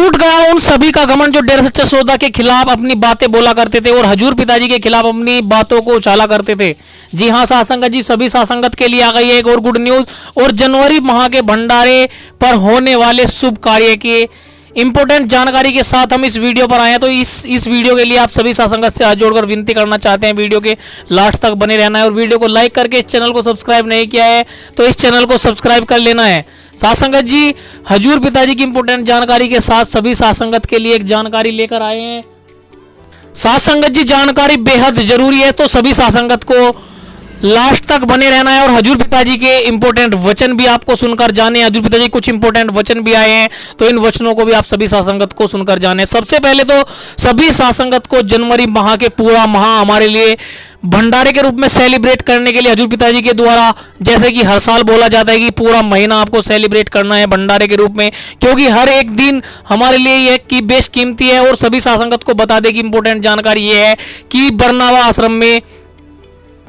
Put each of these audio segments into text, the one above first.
टूट गया उन सभी का घमंड जो डेरा सच्चा सौदा के खिलाफ अपनी बातें बोला करते थे और हजूर पिताजी के खिलाफ अपनी बातों को उछाला करते थे। जी हाँ साध संगत जी, सभी साध संगत के लिए आ गई है एक और गुड न्यूज। और जनवरी माह के भंडारे पर होने वाले शुभ कार्य के इंपॉर्टेंट जानकारी के साथ हम इस वीडियो पर आए हैं। तो इस वीडियो के लिए आप सभी साध संगत से हाथ जोड़कर विनती करना चाहते हैं, वीडियो के लास्ट तक बने रहना है और वीडियो को लाइक करके इस चैनल को सब्सक्राइब नहीं किया है तो इस चैनल को सब्सक्राइब कर लेना है। साध संगत जी, हजूर पिताजी की इंपॉर्टेंट जानकारी के साथ सभी साध संगत के लिए एक जानकारी लेकर आए हैं। साध संगत जी, जानकारी बेहद जरूरी है तो सभी साध संगत को लास्ट तक बने रहना है और हजूर पिताजी के इंपॉर्टेंट वचन भी आपको सुनकर जाने। हजूर पिताजी कुछ इंपॉर्टेंट वचन भी आए हैं तो इन वचनों को भी आप सभी साध संगत को सुनकर जाने। सबसे पहले तो सभी साध संगत को जनवरी माह के पूरा माह हमारे लिए भंडारे के रूप में सेलिब्रेट करने के लिए हजूर पिताजी के द्वारा, जैसे कि हर साल बोला जाता है कि पूरा महीना आपको सेलिब्रेट करना है भंडारे के रूप में, क्योंकि हर एक दिन हमारे लिए यह की बेश कीमती है। और सभी साध संगत को बता दें कि इंपॉर्टेंट जानकारी ये है कि बरनावा आश्रम में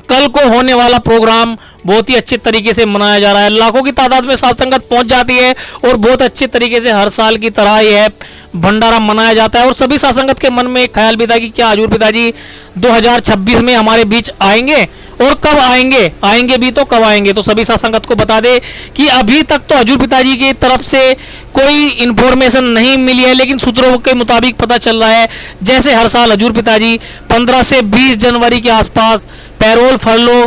कल को होने वाला प्रोग्राम बहुत ही अच्छे तरीके से मनाया जा रहा है। लाखों की तादाद में साध संगत पहुंच जाती है और बहुत अच्छे तरीके से हर साल की तरह यह भंडारा मनाया जाता है। और सभी साध संगत के मन में एक ख्याल भी था कि क्या हजूर पिताजी 2026 में हमारे बीच आएंगे और कब आएंगे, आएंगे भी तो कब आएंगे। तो सभी साध संगत को बता दे कि अभी तक तो हजूर पिताजी की तरफ से कोई इन्फॉर्मेशन नहीं मिली है, लेकिन सूत्रों के मुताबिक पता चल रहा है जैसे हर साल हजूर पिताजी 15 से 20 जनवरी के आसपास पैरोल फरलो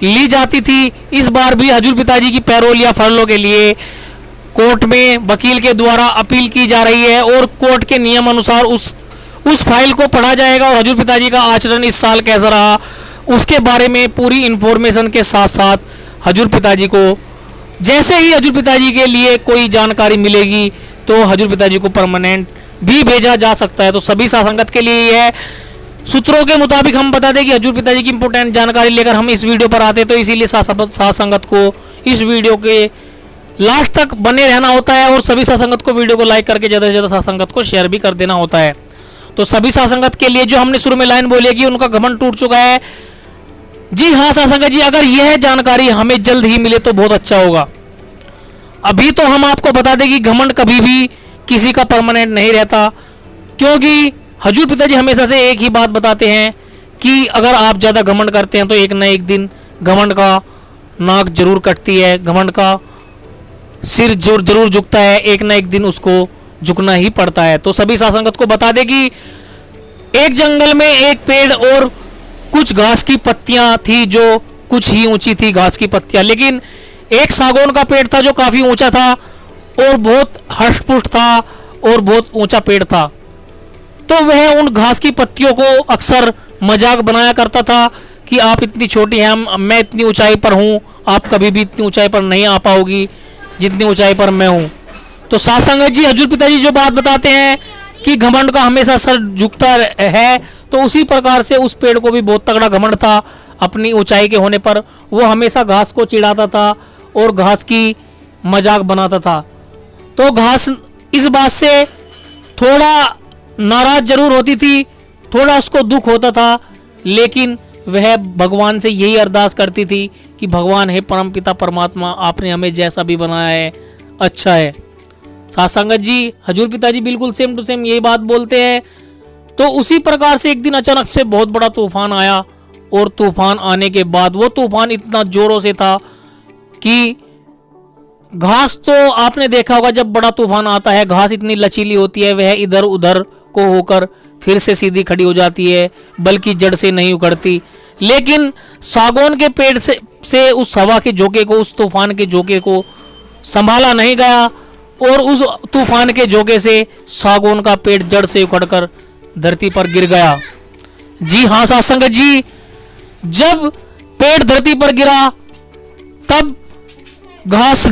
ली जाती थी। इस बार भी हजूर पिताजी की पैरोल या फरलो के लिए कोर्ट में वकील के द्वारा अपील की जा रही है और कोर्ट के नियम अनुसार उस फाइल को पढ़ा जाएगा और हजूर पिताजी का आचरण इस साल कैसा रहा उसके बारे में पूरी इंफॉर्मेशन के साथ साथ हजूर पिताजी को, जैसे ही हजूर पिताजी के लिए कोई जानकारी मिलेगी तो हजूर पिताजी को परमानेंट भी भेजा जा सकता है। तो सभी साध संगत के लिए यह सूत्रों के मुताबिक हम बता दें कि हजूर पिताजी की इंपॉर्टेंट जानकारी लेकर हम इस वीडियो पर आते हैं, तो इसीलिए साध संगत को इस वीडियो के लास्ट तक बने रहना होता है और सभी साध संगत को वीडियो को लाइक करके ज़्यादा से ज़्यादा साध संगत को शेयर भी कर देना होता है। तो सभी साध संगत के लिए जो हमने शुरू में लाइन बोली कि उनका घमंड टूट चुका है, जी हाँ साध संगत जी, अगर यह जानकारी हमें जल्द ही मिले तो बहुत अच्छा होगा। अभी तो हम आपको बता दें कि घमंड कभी भी किसी का परमानेंट नहीं रहता, क्योंकि हजूर पिताजी हमेशा से एक ही बात बताते हैं कि अगर आप ज़्यादा घमंड करते हैं तो एक न एक दिन घमंड का नाक जरूर कटती है, घमंड का सिर जरूर झुकता है, एक न एक दिन उसको झुकना ही पड़ता है। तो सभी साध संगत को बता दें कि एक जंगल में एक पेड़ और कुछ घास की पत्तियां थी जो कुछ ही ऊंची थी घास की पत्तियां, लेकिन एक सागौन का पेड़ था जो काफ़ी ऊंचा था और बहुत हष्ट-पुष्ट था और बहुत ऊंचा पेड़ था। तो वह उन घास की पत्तियों को अक्सर मजाक बनाया करता था कि आप इतनी छोटी हैं, मैं इतनी ऊंचाई पर हूं, आप कभी भी इतनी ऊंचाई पर नहीं आ पाओगी जितनी ऊंचाई पर मैं हूं। तो साध संगत जी, हजूर पिताजी जो बात बताते हैं कि घमंड का हमेशा सर झुकता है, तो उसी प्रकार से उस पेड़ को भी बहुत तगड़ा घमंड था अपनी ऊंचाई के होने पर। वो हमेशा घास को चिढ़ाता था और घास की मजाक बनाता था। तो घास इस बात से थोड़ा नाराज जरूर होती थी, थोड़ा उसको दुख होता था, लेकिन वह भगवान से यही अरदास करती थी कि भगवान हे परमपिता परमात्मा, आपने हमें जैसा भी बनाया है अच्छा है। साध संगत जी, हजूर पिताजी बिल्कुल सेम टू सेम यही बात बोलते हैं। तो उसी प्रकार से एक दिन अचानक से बहुत बड़ा तूफान आया और तूफान आने के बाद वो तूफान इतना जोरों से था कि घास, तो आपने देखा होगा जब बड़ा तूफान आता है घास इतनी लचीली होती है, वह इधर उधर को होकर फिर से सीधी खड़ी हो जाती है, बल्कि जड़ से नहीं उखड़ती। लेकिन सागौन के पेड़ से उस हवा के झोंके को, उस तूफान के झोंके को संभाला नहीं गया और उस तूफान के झोंके से सागौन का पेड़ जड़ से उखड़कर धरती पर गिर गया। जी हाँ साध संगत जी, जब पेड़ धरती पर गिरा तब घास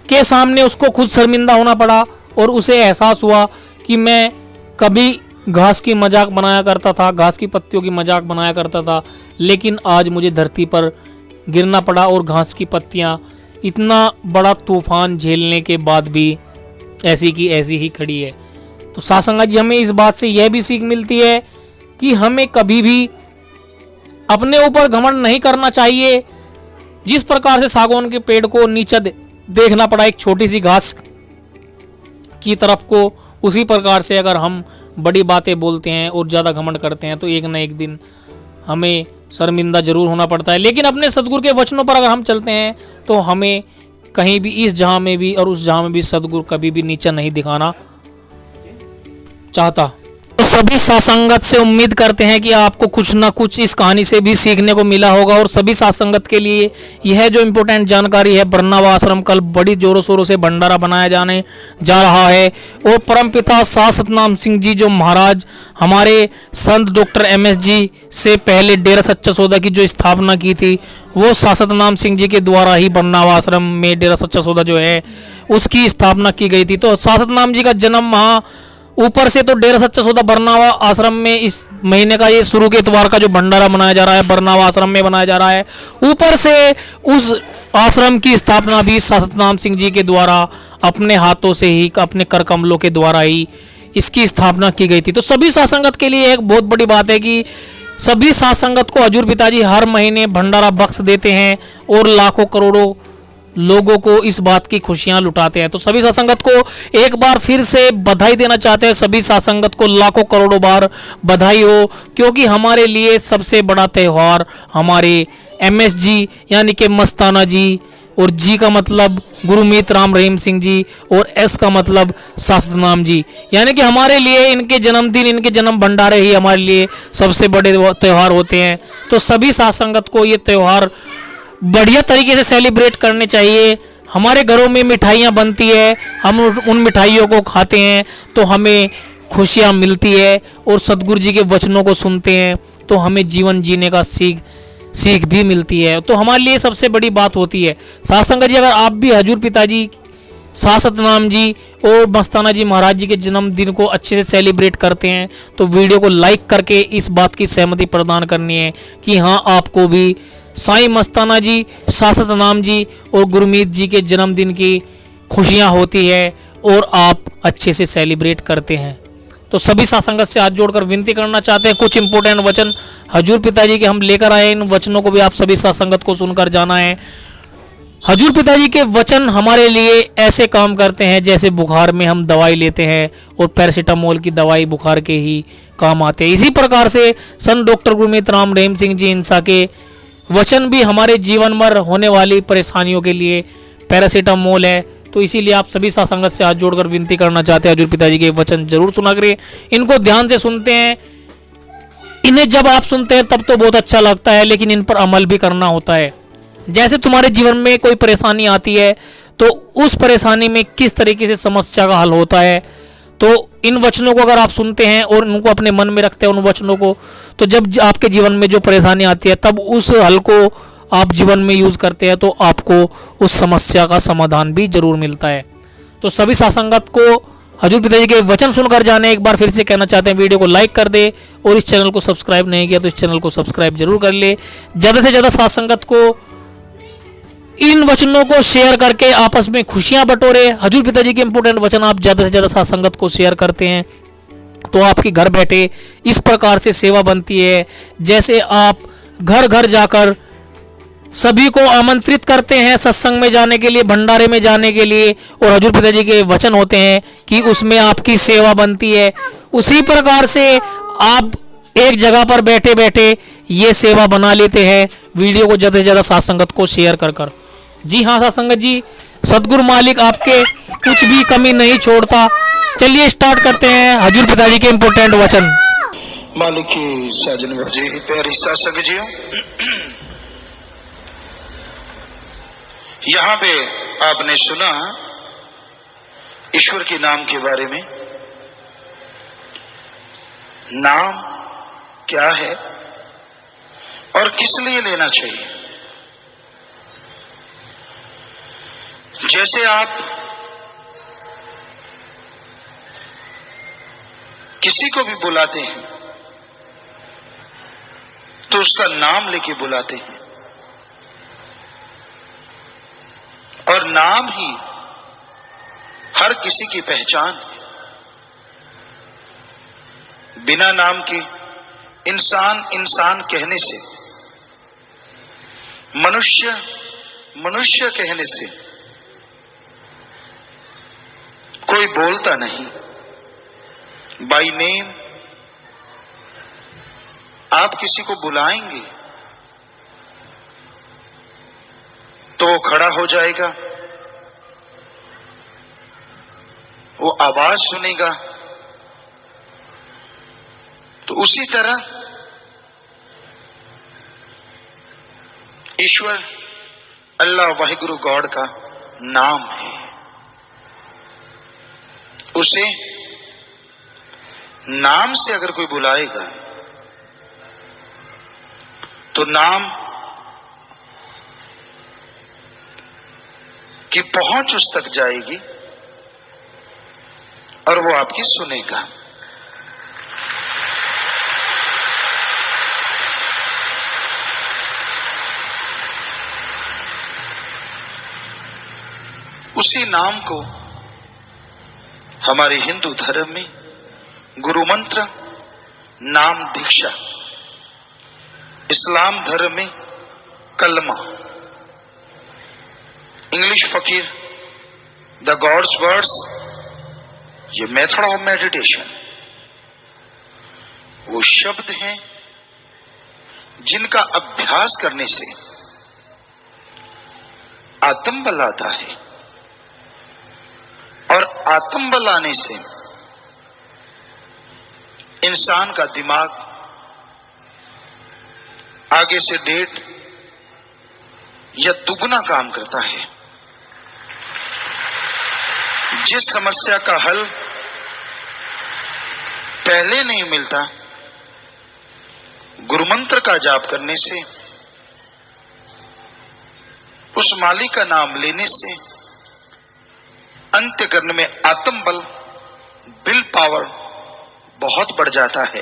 के सामने उसको खुद शर्मिंदा होना पड़ा और उसे एहसास हुआ कि मैं कभी घास की मजाक बनाया करता था, घास की पत्तियों की मजाक बनाया करता था, लेकिन आज मुझे धरती पर गिरना पड़ा और घास की पत्तियां इतना बड़ा तूफान झेलने के बाद भी ऐसी की ऐसी ही खड़ी है। तो साध संगत जी, हमें इस बात से यह भी सीख मिलती है कि हमें कभी भी अपने ऊपर घमंड नहीं करना चाहिए। जिस प्रकार से सागौन के पेड़ को नीचे देखना पड़ा एक छोटी सी घास की तरफ को, उसी प्रकार से अगर हम बड़ी बातें बोलते हैं और ज़्यादा घमंड करते हैं तो एक न एक दिन हमें शर्मिंदा जरूर होना पड़ता है। लेकिन अपने सदगुरु के वचनों पर अगर हम चलते हैं तो हमें कहीं भी, इस जहां में भी और उस जहां में भी, सदगुरु कभी भी नीचा नहीं दिखाना चाहता। तो सभी सासंगत से उम्मीद करते हैं कि आपको कुछ ना कुछ इस कहानी से भी सीखने को मिला होगा। और सभी सासंगत के लिए यह जो इम्पोर्टेंट जानकारी है, बरनावा आश्रम कल बड़ी जोरों शोरों से भंडारा बनाया जाने जा रहा है। और परमपिता शाह सतनाम सिंह जी जो महाराज हमारे संत डॉक्टर MS जी से पहले डेरा सच्चा सौदा की जो स्थापना की थी, वो शाह सतनाम सिंह जी के द्वारा ही बरनावा आश्रम में डेरा सच्चा सौदा जो है उसकी स्थापना की गई थी। तो शाह सतनाम जी का जन्म वहाँ ऊपर से तो डेरा सच्चा सौदा बरनावा आश्रम में इस महीने का ये शुरू के इतवार का जो भंडारा मनाया जा रहा है बरनावा आश्रम में बनाया जा रहा है, ऊपर से उस आश्रम की स्थापना भी शाह सतनाम सिंह जी के द्वारा अपने हाथों से ही, अपने कर कमलों के द्वारा ही इसकी स्थापना की गई थी। तो सभी सासंगत के लिए एक बहुत बड़ी बात है कि सभी सासंगत को हजूर पिताजी हर महीने भंडारा बख्श देते हैं और लाखों करोड़ों लोगों को इस बात की खुशियां लुटाते हैं। तो सभी सासंगत को एक बार फिर से बधाई देना चाहते हैं। सभी सासंगत को लाखों करोड़ों बार बधाई हो, क्योंकि हमारे लिए सबसे बड़ा त्यौहार हमारे MS जी यानी कि मस्ताना जी, और जी का मतलब गुरुमीत राम रहीम सिंह जी, और S का मतलब शाह सतनाम जी, यानी कि हमारे लिए इनके जन्मदिन, इनके जन्म भंडारे ही हमारे लिए सबसे बड़े त्यौहार होते हैं। तो सभी सासंगत को ये त्यौहार बढ़िया तरीके से सेलिब्रेट करने चाहिए। हमारे घरों में मिठाइयाँ बनती है, हम उन मिठाइयों को खाते हैं तो हमें खुशियाँ मिलती है, और सदगुरु जी के वचनों को सुनते हैं तो हमें जीवन जीने का सीख भी मिलती है। तो हमारे लिए सबसे बड़ी बात होती है। सासंगत जी, अगर आप भी हजूर पिताजी शाह सतनाम जी और मस्ताना जी महाराज जी के जन्मदिन को अच्छे से सेलिब्रेट करते हैं तो वीडियो को लाइक करके इस बात की सहमति प्रदान करनी है कि हाँ, आपको भी साईं मस्ताना जी, शाह सतनाम जी और गुरमीत जी के जन्मदिन की खुशियां होती है और आप अच्छे से सेलिब्रेट करते हैं। तो सभी सासंगत से हाथ जोड़कर विनती करना चाहते हैं, कुछ इंपॉर्टेंट वचन हजूर पिताजी के हम लेकर आए, इन वचनों को भी आप सभी सासंगत को सुनकर जाना है। हजूर पिताजी के वचन हमारे लिए ऐसे काम करते हैं जैसे बुखार में हम दवाई लेते हैं और पैरासीटामोल की दवाई बुखार के ही काम आते हैं। इसी प्रकार से संत डॉक्टर गुरमीत राम रहीम सिंह जी इंसा के वचन भी हमारे जीवन भर होने वाली परेशानियों के लिए पैरासीटामोल है। तो इसीलिए आप सभी सासंगत से हाथ जोड़कर विनती करना चाहते हैं, हजूर पिताजी के वचन जरूर सुना करें, इनको ध्यान से सुनते हैं। इन्हें जब आप सुनते हैं तब तो बहुत अच्छा लगता है, लेकिन इन पर अमल भी करना होता है। जैसे तुम्हारे जीवन में कोई परेशानी आती है तो उस परेशानी में किस तरीके से समस्या का हल होता है, तो इन वचनों को अगर आप सुनते हैं और उनको अपने मन में रखते हैं उन वचनों को, तो जब आपके जीवन में जो परेशानी आती है तब उस हल को आप जीवन में यूज़ करते हैं तो आपको उस समस्या का समाधान भी जरूर मिलता है। तो सभी सासंगत को हजूर पिताजी के वचन सुनकर जाने एक बार फिर से कहना चाहते हैं, वीडियो को लाइक कर दे और इस चैनल को सब्सक्राइब नहीं किया तो इस चैनल को सब्सक्राइब जरूर कर ले। ज़्यादा से ज़्यादा सासंगत को इन वचनों को शेयर करके आपस में खुशियां बटोरे। हजूर पिताजी के इंपॉर्टेंट वचन आप ज़्यादा से ज़्यादा सासंगत को शेयर करते हैं तो आपकी घर बैठे इस प्रकार से सेवा बनती है, जैसे आप घर घर जाकर सभी को आमंत्रित करते हैं सत्संग में जाने के लिए, भंडारे में जाने के लिए, और हजूर पिताजी के वचन होते हैं कि उसमें आपकी सेवा बनती है। उसी प्रकार से आप एक जगह पर बैठे बैठे ये सेवा बना लेते हैं, वीडियो को ज़्यादा से ज़्यादा सासंगत को शेयर कर। जी हाँ सासंगत जी, सदगुरु मालिक आपके कुछ भी कमी नहीं छोड़ता। चलिए स्टार्ट करते हैं हजूर पिताजी के इंपोर्टेंट वचन। मालिक की साजन जी, प्यारी सासंग जी, यहाँ पे आपने सुना ईश्वर के नाम के बारे में। नाम क्या है और किस लिए लेना चाहिए। जैसे आप किसी को भी बुलाते हैं तो उसका नाम लेके बुलाते हैं, और नाम ही हर किसी की पहचान है। बिना नाम के इंसान इंसान कहने से, मनुष्य मनुष्य कहने से कोई बोलता नहीं। बाय नेम आप किसी को बुलाएंगे तो वो खड़ा हो जाएगा, वो आवाज सुनेगा। तो उसी तरह ईश्वर अल्लाह वाहिगुरु गॉड का नाम है। उसे नाम से अगर कोई बुलाएगा तो नाम की पहुंच उस तक जाएगी और वो आपकी सुनेगा। उसी नाम को हमारे हिंदू धर्म में गुरु मंत्र, नाम दीक्षा, इस्लाम धर्म में कलमा, इंग्लिश फकीर द गॉड्स वर्ड्स, ये मेथड ऑफ मेडिटेशन, वो शब्द हैं जिनका अभ्यास करने से आत्मबल आता है और आत्मबल आने से इंसान का दिमाग आगे से 1.5 या दुगना काम करता है। जिस समस्या का हल पहले नहीं मिलता, गुरुमंत्र का जाप करने से, उस मालिक का नाम लेने से अंत्य करने में आत्मबल, विल पावर बहुत बढ़ जाता है।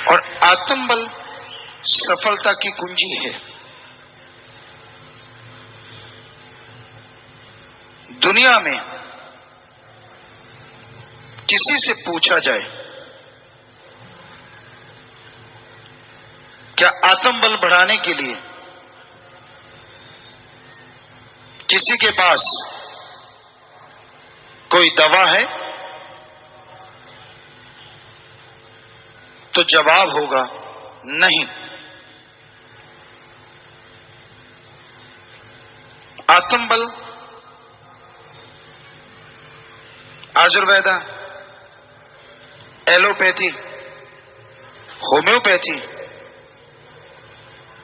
और आत्मबल सफलता की कुंजी है। दुनिया में किसी से पूछा जाए क्या आत्मबल बढ़ाने के लिए किसी के पास कोई दवा है, तो जवाब होगा नहीं। आत्मबल आयुर्वेदा, एलोपैथी, होम्योपैथी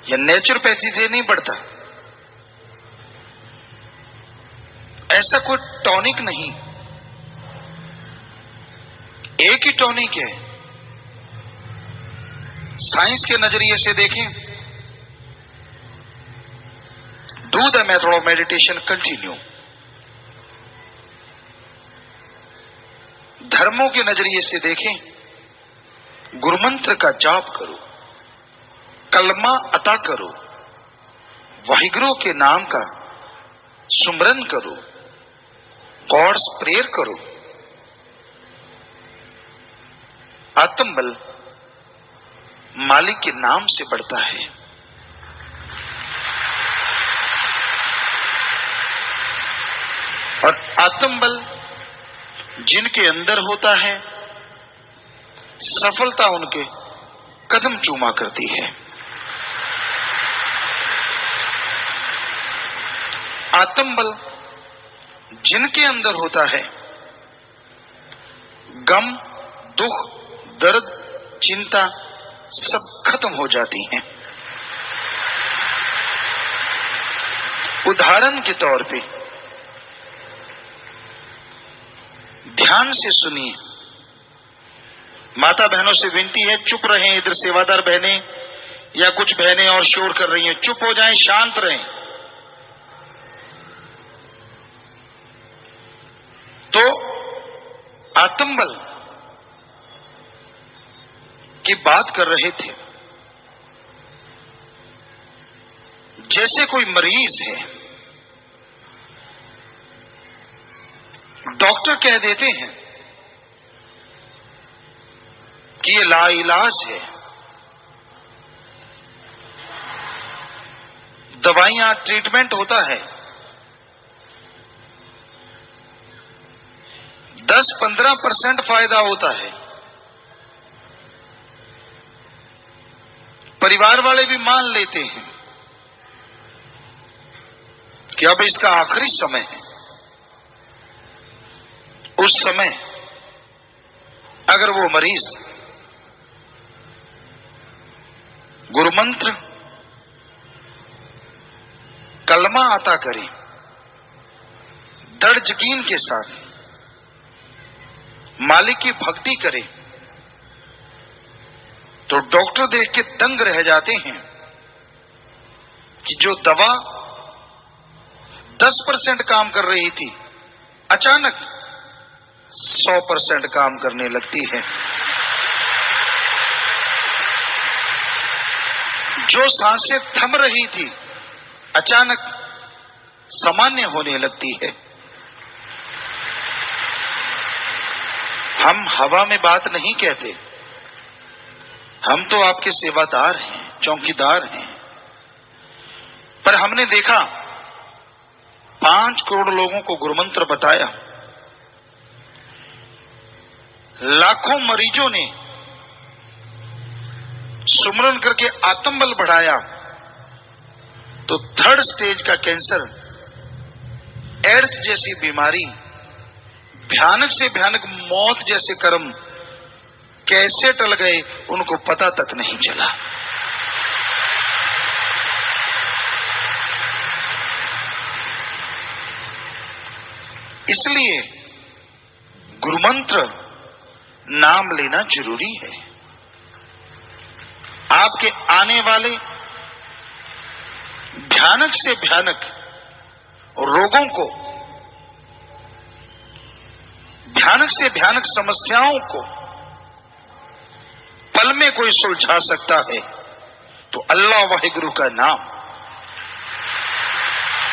या नेचुरोपैथी से नहीं बढ़ता। ऐसा कोई टॉनिक नहीं, एक ही टॉनिक है। साइंस के नजरिए से देखें, do the method of meditation continue. धर्मों के नजरिए से देखें, गुरुमंत्र का जाप करो, कलमा अता करो, वाहिगुरु के नाम का सुमरन करो, गॉड्स प्रेयर करो। आत्मबल मालिक के नाम से बढ़ता है। और आत्मबल जिनके अंदर होता है, सफलता उनके कदम चूमा करती है। आत्मबल जिनके अंदर होता है, गम, दुख, दर्द, चिंता सब खत्म हो जाती हैं। उदाहरण के तौर पे ध्यान से सुनिए। माता बहनों से विनती है, चुप रहें। इधर सेवादार बहनें या कुछ बहनें और शोर कर रही हैं, चुप हो जाएं, शांत रहें। तो आत्मबल की बात कर रहे थे। जैसे कोई मरीज है, डॉक्टर कह देते हैं कि ये लाइलाज है, दवाइयां, ट्रीटमेंट होता है, 10-15% फायदा होता है। परिवार वाले भी मान लेते हैं कि अब इसका आखिरी समय है। उस समय अगर वो मरीज गुरुमंत्र कलमा अता करे, दृढ़ यकीन के साथ मालिक की भक्ति करे, तो डॉक्टर देख के दंग रह जाते हैं कि जो दवा 10% काम कर रही थी अचानक 100% काम करने लगती है। जो सांसें थम रही थी अचानक सामान्य होने लगती है। हम हवा में बात नहीं कहते, हम तो आपके सेवादार हैं, चौकीदार हैं। पर हमने देखा 5 करोड़ लोगों को गुरुमंत्र बताया, लाखों मरीजों ने सुमरन करके आत्मबल बढ़ाया, तो 3rd स्टेज का कैंसर, एड्स जैसी बीमारी, भयानक से भयानक मौत जैसे कर्म कैसे टल गए उनको पता तक नहीं चला। इसलिए गुरुमंत्र नाम लेना जरूरी है। आपके आने वाले भयानक से भयानक रोगों को, भयानक से भयानक समस्याओं को पल में कोई सुलझा सकता है तो अल्लाह वाहिगुरु का नाम,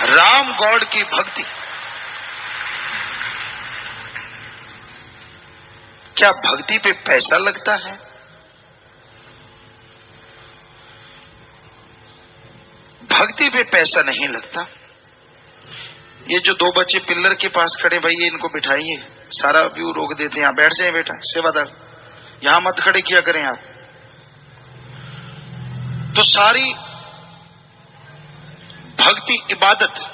राम गॉड की भक्ति। क्या भक्ति पे पैसा लगता है? भक्ति पे पैसा नहीं लगता। ये जो 2 बच्चे पिल्लर के पास खड़े, भैया इनको बिठाइए, सारा व्यू रोक देते हैं, आप बैठ जाए बेटा, सेवादार यहां मत खड़े किया करें आप। तो सारी भक्ति इबादत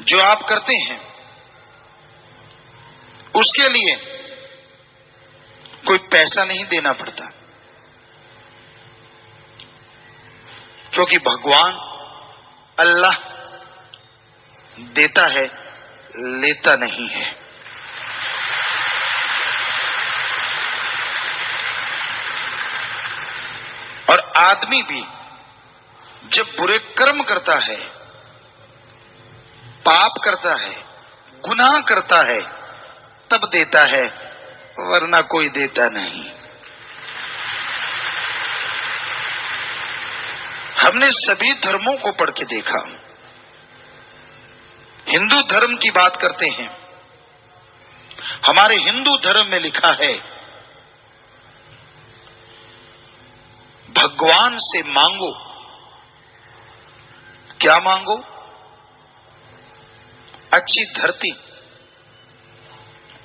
जो आप करते हैं उसके लिए कोई पैसा नहीं देना पड़ता, क्योंकि भगवान अल्लाह देता है, लेता नहीं है। और आदमी भी जब बुरे कर्म करता है, पाप करता है, गुनाह करता है, तब देता है, वरना कोई देता नहीं। हमने सभी धर्मों को पढ़ के देखा। हिंदू धर्म की बात करते हैं, हमारे हिंदू धर्म में लिखा है भगवान से मांगो। क्या मांगो? अच्छी धरती,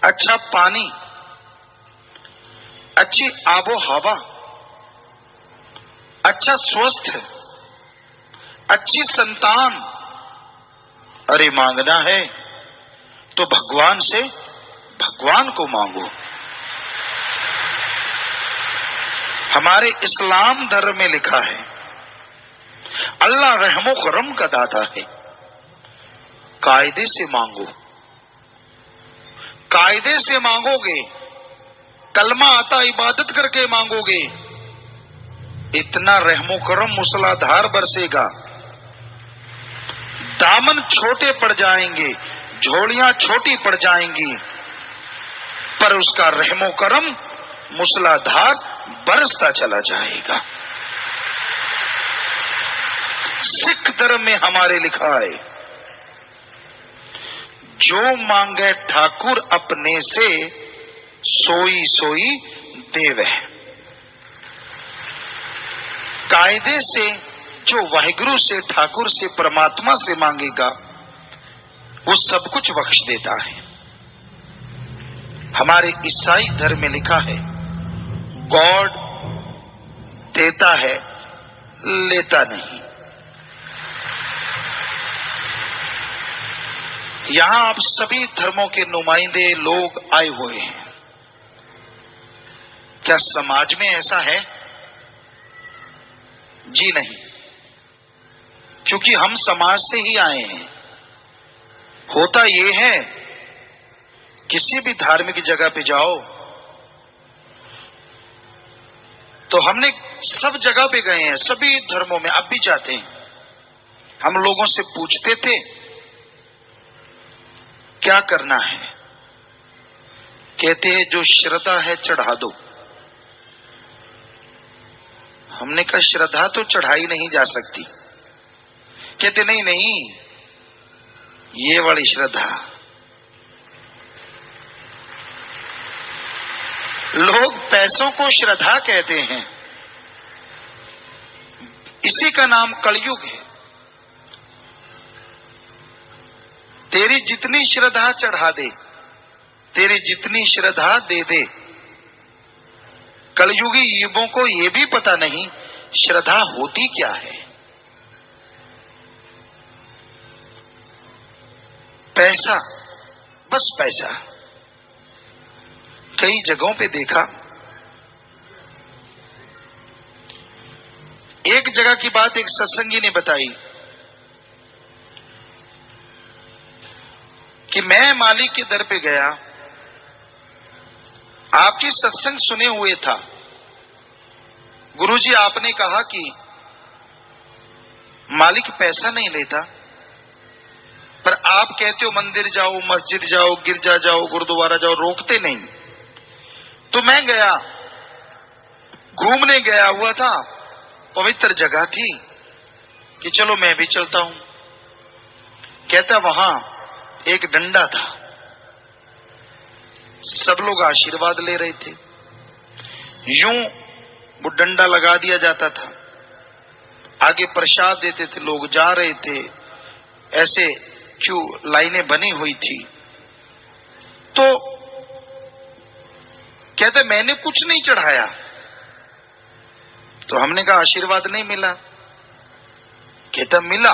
अच्छा पानी, अच्छी आबो हवा, अच्छा स्वस्थ, अच्छी संतान। अरे मांगना है तो भगवान से भगवान को मांगो। हमारे इस्लाम धर्म में लिखा है अल्लाह रहमो करम का दाता है, कायदे से मांगो। कायदे से मांगोगे, कलमा आता इबादत करके मांगोगे, इतना रहमो करम मूसलाधार बरसेगा, दामन छोटे पड़ जाएंगे, झोलियां छोटी पड़ जाएंगी, पर उसका रहमो करम मूसलाधार बरसता चला जाएगा। सिख धर्म में हमारे लिखा है जो मांगे ठाकुर अपने से, सोई सोई देवे। कायदे से जो वाहिगुरु से, ठाकुर से, परमात्मा से मांगेगा वो सब कुछ बख्श देता है। हमारे ईसाई धर्म में लिखा है, गॉड देता है, लेता नहीं। यहां आप सभी धर्मों के नुमाइंदे लोग आए हुए हैं। क्या समाज में ऐसा है? जी नहीं, क्योंकि हम समाज से ही आए हैं। होता यह है, किसी भी धार्मिक जगह पे जाओ तो हमने सब जगह पे गए हैं, सभी धर्मों में, अब भी जाते हैं। हम लोगों से पूछते थे क्या करना है, कहते हैं जो श्रद्धा है चढ़ा दो। हमने कहा श्रद्धा तो चढ़ाई नहीं जा सकती। कहते नहीं नहीं, ये वाली श्रद्धा। लोग पैसों को श्रद्धा कहते हैं, इसी का नाम कलयुग है। तेरी जितनी श्रद्धा चढ़ा दे, तेरी जितनी श्रद्धा दे दे। कलयुगी युगों को यह भी पता नहीं श्रद्धा होती क्या है। पैसा, बस पैसा। कई जगहों पे देखा, एक जगह की बात एक सत्संगी ने बताई कि मैं मालिक के दर पे गया, आपकी सत्संग सुने हुए था। गुरुजी आपने कहा कि मालिक पैसा नहीं लेता, पर आप कहते हो मंदिर जाओ, मस्जिद जाओ, गिरजा जाओ, गुरुद्वारा जाओ, रोकते नहीं। तो मैं गया, घूमने गया हुआ था, पवित्र जगह थी कि चलो मैं भी चलता हूं। कहता वहां एक डंडा था, सब लोग आशीर्वाद ले रहे थे। यूं वो डंडा लगा दिया जाता था, आगे प्रसाद देते थे, लोग जा रहे थे, ऐसे क्यों लाइनें बनी हुई थी। तो कहते मैंने कुछ नहीं चढ़ाया। तो हमने कहा आशीर्वाद नहीं मिला। कहता मिला,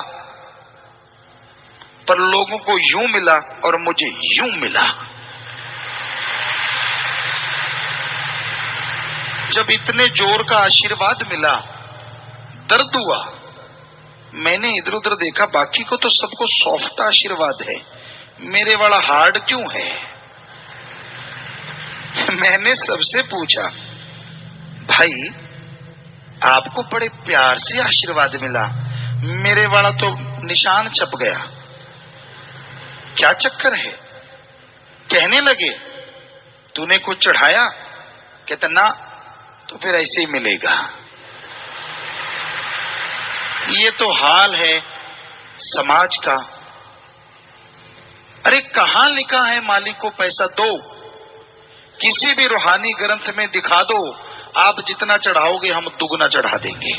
पर लोगों को यूं मिला और मुझे यूं मिला। जब इतने जोर का आशीर्वाद मिला, दर्द हुआ। मैंने इधर उधर देखा, बाकी को तो सबको सॉफ्ट आशीर्वाद है, मेरे वाला हार्ड क्यों है? मैंने सबसे पूछा, भाई आपको बड़े प्यार से आशीर्वाद मिला, मेरे वाला तो निशान छप गया, क्या चक्कर है? कहने लगे तूने कुछ चढ़ाया? कहता ना, तो फिर ऐसे ही मिलेगा। ये तो हाल है समाज का। अरे कहां लिखा है मालिक को पैसा दो? किसी भी रूहानी ग्रंथ में दिखा दो, आप जितना चढ़ाओगे हम दुगना चढ़ा देंगे।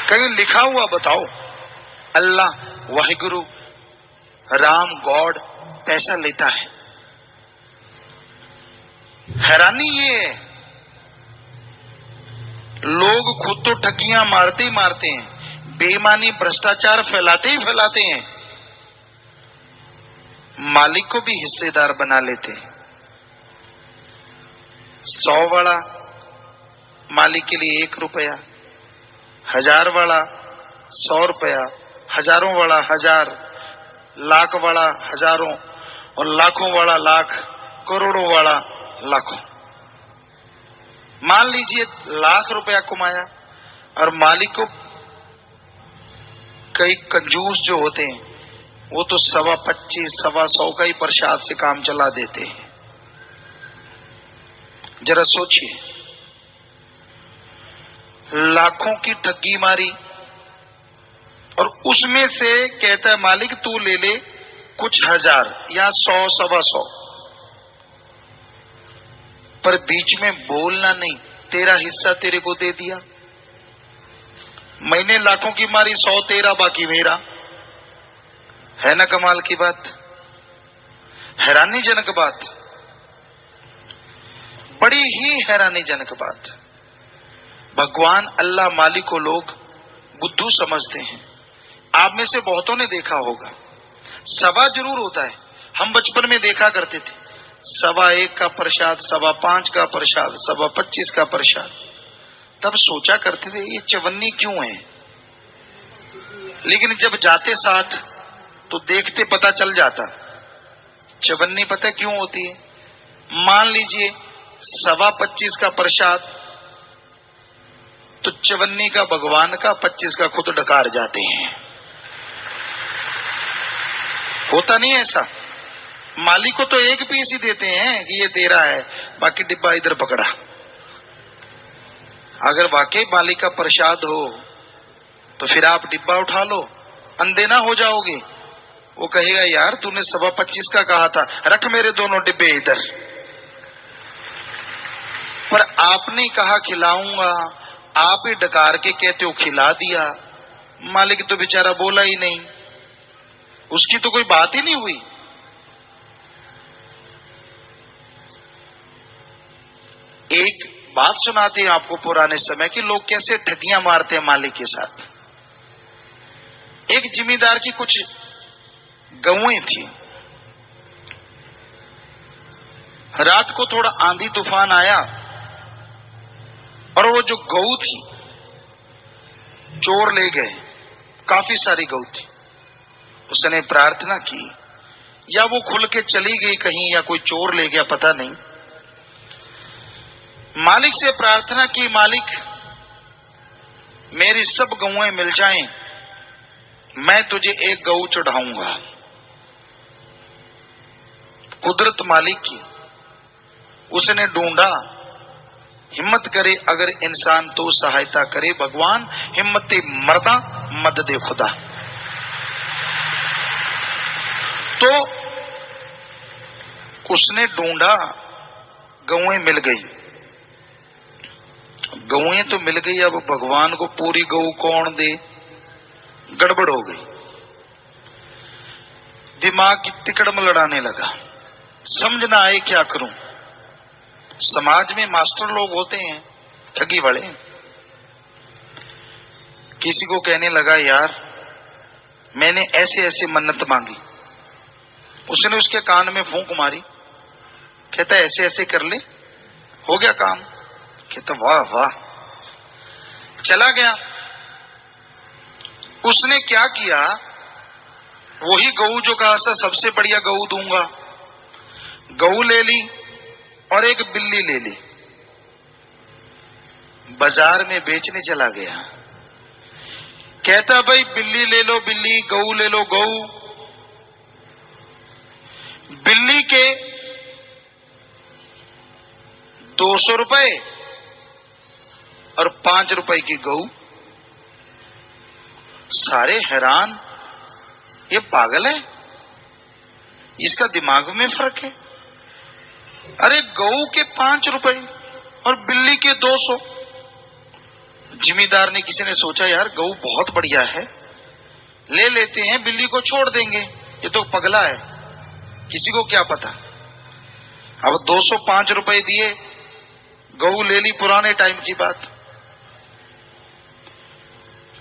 कहीं लिखा हुआ बताओ, अल्लाह, वाहिगुरु, राम, गॉड पैसा लेता है? हैरानी ये है, लोग खुद तो ठगियां मारते ही मारते हैं, बेईमानी भ्रष्टाचार फैलाते ही फैलाते हैं, मालिक को भी हिस्सेदार बना लेते हैं। 100 वाला मालिक के लिए 1 रुपया, 1000 वाला 100 रुपया, हजारों वाला 1000, लाख वाला हजारों, और लाखों वाला लाख, करोड़ों वाला लाखों। मान लीजिए लाख रुपया कमाया और मालिक को, कई कंजूस जो होते हैं वो तो 25, 125 का ही प्रसाद से काम चला देते हैं। जरा सोचिए, लाखों की ठगी मारी और उसमें से कहता है मालिक तू ले ले कुछ 1000 या 100, 125, पर बीच में बोलना नहीं, तेरा हिस्सा तेरे को दे दिया। मैंने लाखों की मारी, 100 तेरा, बाकी मेरा। है ना कमाल की बात? हैरानीजनक बात, बड़ी ही हैरानीजनक बात। भगवान अल्लाह मालिक को लोग बुद्धू समझते हैं। आप में से बहुतों ने देखा होगा, सवा जरूर होता है। हम बचपन में देखा करते थे, 1.25 का प्रसाद, 5.25 का प्रसाद, 25.25 का प्रसाद। तब सोचा करते थे ये चवन्नी क्यों है, लेकिन जब जाते साथ तो देखते पता चल जाता चवन्नी पता क्यों होती है। मान लीजिए 25.25 का प्रसाद, तो चवन्नी का भगवान का, 25 का खुद डकार जाते हैं। होता नहीं ऐसा? मालिक को तो एक पीस ही देते हैं कि ये तेरा है, बाकी डिब्बा इधर पकड़ा। अगर वाकई मालिक का प्रसाद हो तो फिर आप डिब्बा उठा लो, अंधे ना हो जाओगे। वो कहेगा यार तूने 25.25 का कहा था, रख मेरे दोनों डिब्बे इधर। पर आपने कहा खिलाऊंगा, आप ही डकार के कहते हो खिला दिया। मालिक तो बेचारा बोला ही नहीं, उसकी तो कोई बात ही नहीं हुई। एक बात सुनाते हैं आपको पुराने समय की, लोग कैसे ठगियां मारते हैं मालिक के साथ। एक जिम्मेदार की कुछ गौएं थी। रात को थोड़ा आंधी तूफान आया और वो जो गऊ थी चोर ले गए, काफी सारी गऊ थी। उसने प्रार्थना की, या वो खुल के चली गई कहीं, या कोई चोर ले गया, पता नहीं। मालिक से प्रार्थना की, मालिक मेरी सब गौएं मिल जाएं, मैं तुझे एक गऊ चढ़ाऊंगा। कुदरत मालिक की, उसने ढूंढा, हिम्मत करे अगर इंसान तो सहायता करे भगवान, हिम्मत मर्दा मदद खुदा। तो उसने ढूंढा, गौएं मिल गई। गौएं तो मिल गई, अब भगवान को पूरी गऊ कौन दे, गड़बड़ हो गई। दिमाग की तिकड़म लड़ाने लगा, समझ ना आए क्या करूं। समाज में मास्टर लोग होते हैं ठगी वाले, किसी को कहने लगा यार मैंने ऐसे ऐसे मन्नत मांगी। उसने उसके कान में फूंक मारी, कहता ऐसे ऐसे कर ले, हो गया काम। कहता वाह वाह, चला गया। उसने क्या किया, वही गऊ जो कहा था सबसे बढ़िया गऊ दूंगा, गऊ ले ली और एक बिल्ली ले ली। बाजार में बेचने चला गया। कहता भाई बिल्ली ले लो बिल्ली, गऊ ले लो गऊ। बिल्ली के 200 रुपए और 5 रुपए की गऊ। सारे हैरान, ये पागल है, इसका दिमाग में फर्क है। अरे गऊ के 5 रुपए और बिल्ली के 200। जिम्मेदार ने, किसी ने सोचा यार गऊ बहुत बढ़िया है, ले लेते हैं, बिल्ली को छोड़ देंगे, ये तो पगला है, किसी को क्या पता। अब 205 रुपए दिए, गऊ ले ली, पुराने टाइम की बात।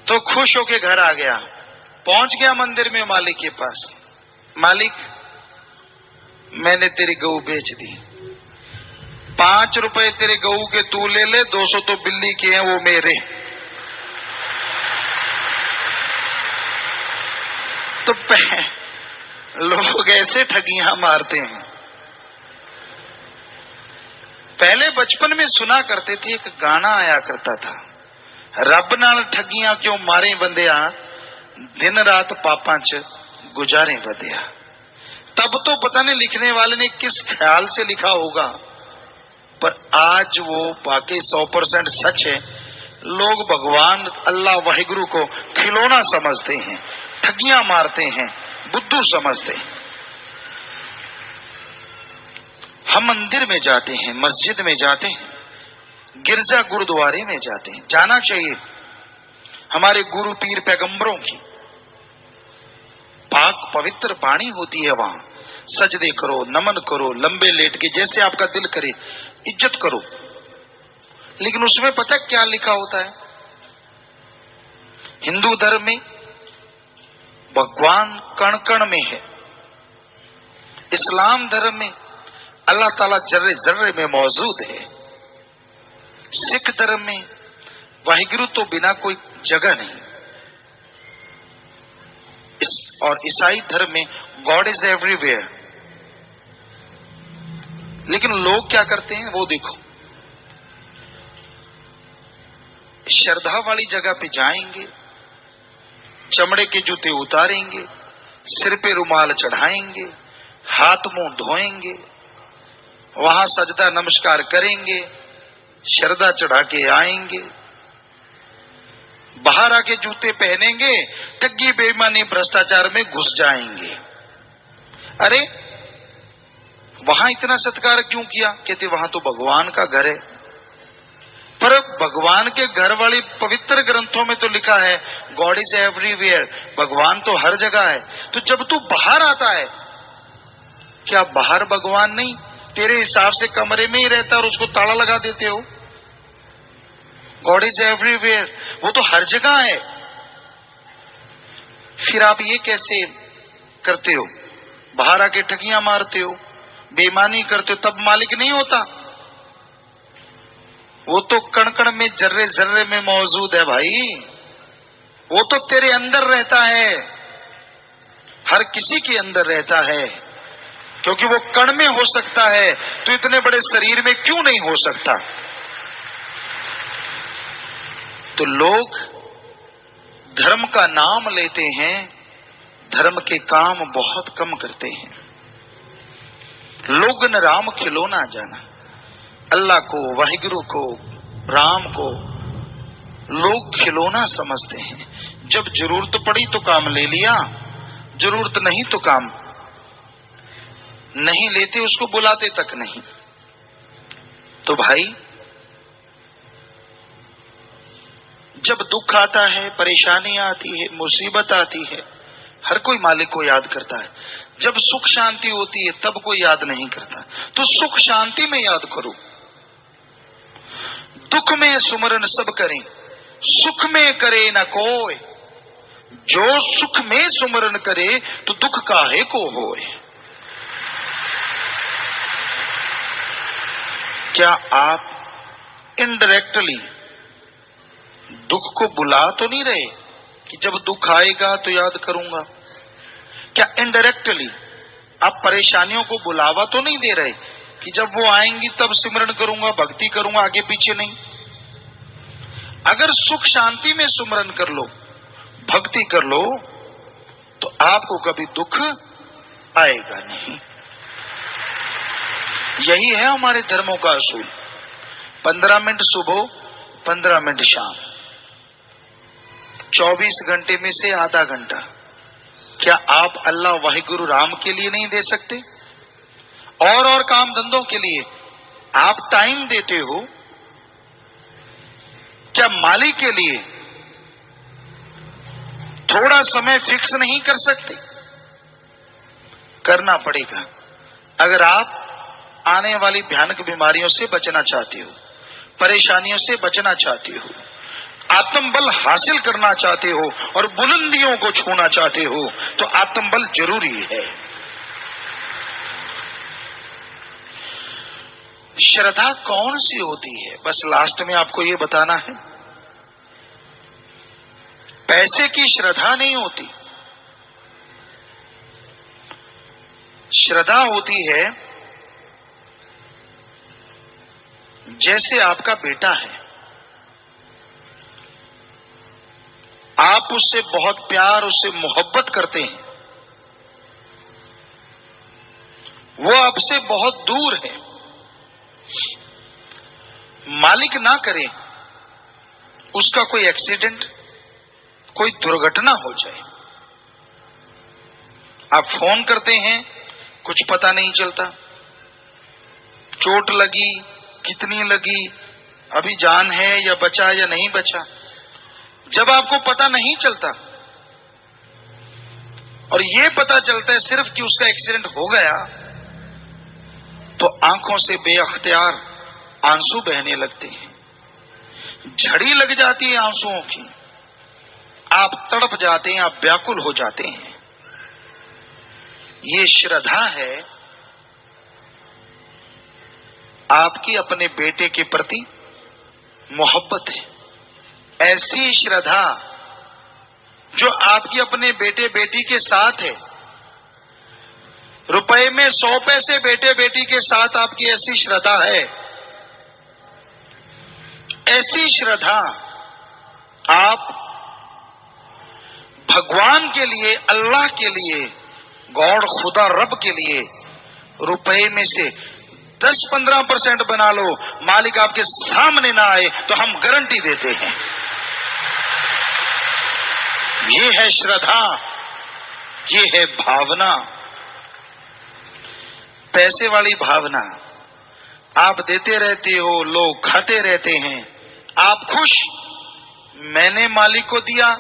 तो खुश होके घर आ गया, पहुंच गया मंदिर में मालिक के पास। मालिक मैंने तेरी गऊ बेच दी, 5 रुपए तेरे गऊ के तू ले ले, 200 तो बिल्ली के हैं वो मेरे। तो लोग ऐसे ठगियां मारते हैं। पहले बचपन में सुना करते थे, एक गाना आया करता था, रब नाल ठगियां क्यों मारे बंदिया, दिन रात पापां च गुजारे बंदिया। तब तो पता नहीं लिखने वाले ने किस ख्याल से लिखा होगा, पर आज वो वाकई 100% सच है। लोग भगवान अल्लाह वाहिगुरु को खिलौना समझते हैं, ठगियां मारते हैं, बुद्धू समझते हैं। हम मंदिर में जाते हैं, मस्जिद में जाते हैं, गिरजा गुरुद्वारे में जाते हैं, जाना चाहिए। हमारे गुरु पीर पैगंबरों की पाक पवित्र वाणी होती है, वहां सजदे करो, नमन करो, लंबे लेट के जैसे आपका दिल करे, इज्जत करो। लेकिन उसमें पता क्या लिखा होता है? हिंदू धर्म में भगवान कण कण में है, इस्लाम धर्म में अल्लाह ताला जर्रे जर्रे में मौजूद है, सिख धर्म में वाहिगुरु तो बिना कोई जगह नहीं, और ईसाई धर्म में गॉड इज एवरीवेयर। लेकिन लोग क्या करते हैं वो देखो, श्रद्धा वाली जगह पे जाएंगे, चमड़े के जूते उतारेंगे, सिर पे रुमाल चढ़ाएंगे, हाथ मुंह धोएंगे, वहां सजदा नमस्कार करेंगे, श्रद्धा चढ़ा के आएंगे, बाहर आके जूते पहनेंगे, ठगी बेईमानी भ्रष्टाचार में घुस जाएंगे। अरे वहां इतना सत्कार क्यों किया? कहते वहां तो भगवान का घर है। पर भगवान के घर वाली पवित्र ग्रंथों में तो लिखा है गॉड इज एवरीवेयर, भगवान तो हर जगह है। तो जब तू बाहर आता है, क्या बाहर भगवान नहीं तेरे हिसाब से कमरे में ही रहता और उसको ताला लगा देते हो? गॉड इज एवरीवेयर, वो तो हर जगह है। फिर आप ये कैसे करते हो? बाहर आके ठगियां मारते हो, बेईमानी करते हो, तब मालिक नहीं होता? वो तो कण कण में जर्रे जर्रे में मौजूद है भाई, वो तो तेरे अंदर रहता है, हर किसी के अंदर रहता है। क्योंकि वो कण में हो सकता है तो इतने बड़े शरीर में क्यों नहीं हो सकता? तो लोग धर्म का नाम लेते हैं, धर्म के काम बहुत कम करते हैं। लोग न राम खिलौना जाना, अल्लाह को, वाहिगुरु को, राम को लोग खिलौना समझते हैं। जब जरूरत पड़ी तो काम ले लिया, जरूरत नहीं तो काम नहीं लेते, उसको बुलाते तक नहीं। तो भाई जब दुख आता है, परेशानी आती है, मुसीबत आती है, हर कोई मालिक को याद करता है। जब सुख शांति होती है तब कोई याद नहीं करता। तो सुख शांति में याद करो, दुख में सुमरन सब करें, सुख में करे न कोय। जो सुख में सुमरन करे तो दुख काहे को होए। क्या आप इनडायरेक्टली दुख को बुला तो नहीं रहे कि जब दुख आएगा तो याद करूंगा? क्या इनडायरेक्टली आप परेशानियों को बुलावा तो नहीं दे रहे कि जब वो आएंगी तब सिमरन करूंगा, भक्ति करूंगा, आगे पीछे नहीं? अगर सुख शांति में सुमरन कर लो, भक्ति कर लो, तो आपको कभी दुख आएगा नहीं। यही है हमारे धर्मों का असूल। 15 मिनट सुबह, 15 मिनट शाम, 24 घंटे में से आधा घंटा क्या आप अल्लाह वाहिगुरु राम के लिए नहीं दे सकते? और काम धंधों के लिए आप टाइम देते हो, क्या मालिक के लिए थोड़ा समय फिक्स नहीं कर सकते? करना पड़ेगा। अगर आप आने वाली भयानक बीमारियों से बचना चाहते हो, परेशानियों से बचना चाहते हो, आत्मबल हासिल करना चाहते हो और बुलंदियों को छूना चाहते हो, तो आत्मबल जरूरी है। श्रद्धा कौन सी होती है? बस लास्ट में आपको यह बताना है। पैसे की श्रद्धा नहीं होती। श्रद्धा होती है जैसे आपका बेटा है, आप उससे बहुत प्यार, उससे मोहब्बत करते हैं, वो आपसे बहुत दूर है, मालिक ना करे उसका कोई एक्सीडेंट, कोई दुर्घटना हो जाए, आप फोन करते हैं, कुछ पता नहीं चलता, चोट लगी, कितनी लगी, अभी जान है या बचा या नहीं बचा, जब आपको पता नहीं चलता, तो आप फोन करते हैं, कुछ पता नहीं चलता, चोट लगी, कितनी लगी, अभी जान है या बचा या नहीं बचा। जब आपको पता नहीं चलता, तो जब आपको पता नहीं चलता और ये पता चलता है सिर्फ कि उसका एक्सीडेंट हो गया तो आंखों से बेअख्तियार आंसू बहने लगते हैं, झड़ी लग जाती है आंसुओं की, आप तड़प जाते हैं, आप व्याकुल हो जाते हैं। ये श्रद्धा है आपकी अपने बेटे के प्रति मोहब्बत है। ऐसी श्रद्धा जो आपकी अपने बेटे बेटी के साथ है, रुपए में 100 पैसे बेटे बेटी के साथ आपकी ऐसी श्रद्धा है, ऐसी श्रद्धा आप भगवान के लिए, अल्लाह के लिए, गॉड खुदा रब के लिए रुपए में से 10-15% बना लो, मालिक आपके सामने ना आए तो हम गारंटी देते हैं। ये है श्रद्धा, ये है भावना, पैसे वाली भावना। आप देते रहते हो, लोग खाते रहते हैं, आप खुश, मैंने मालिक को दिया,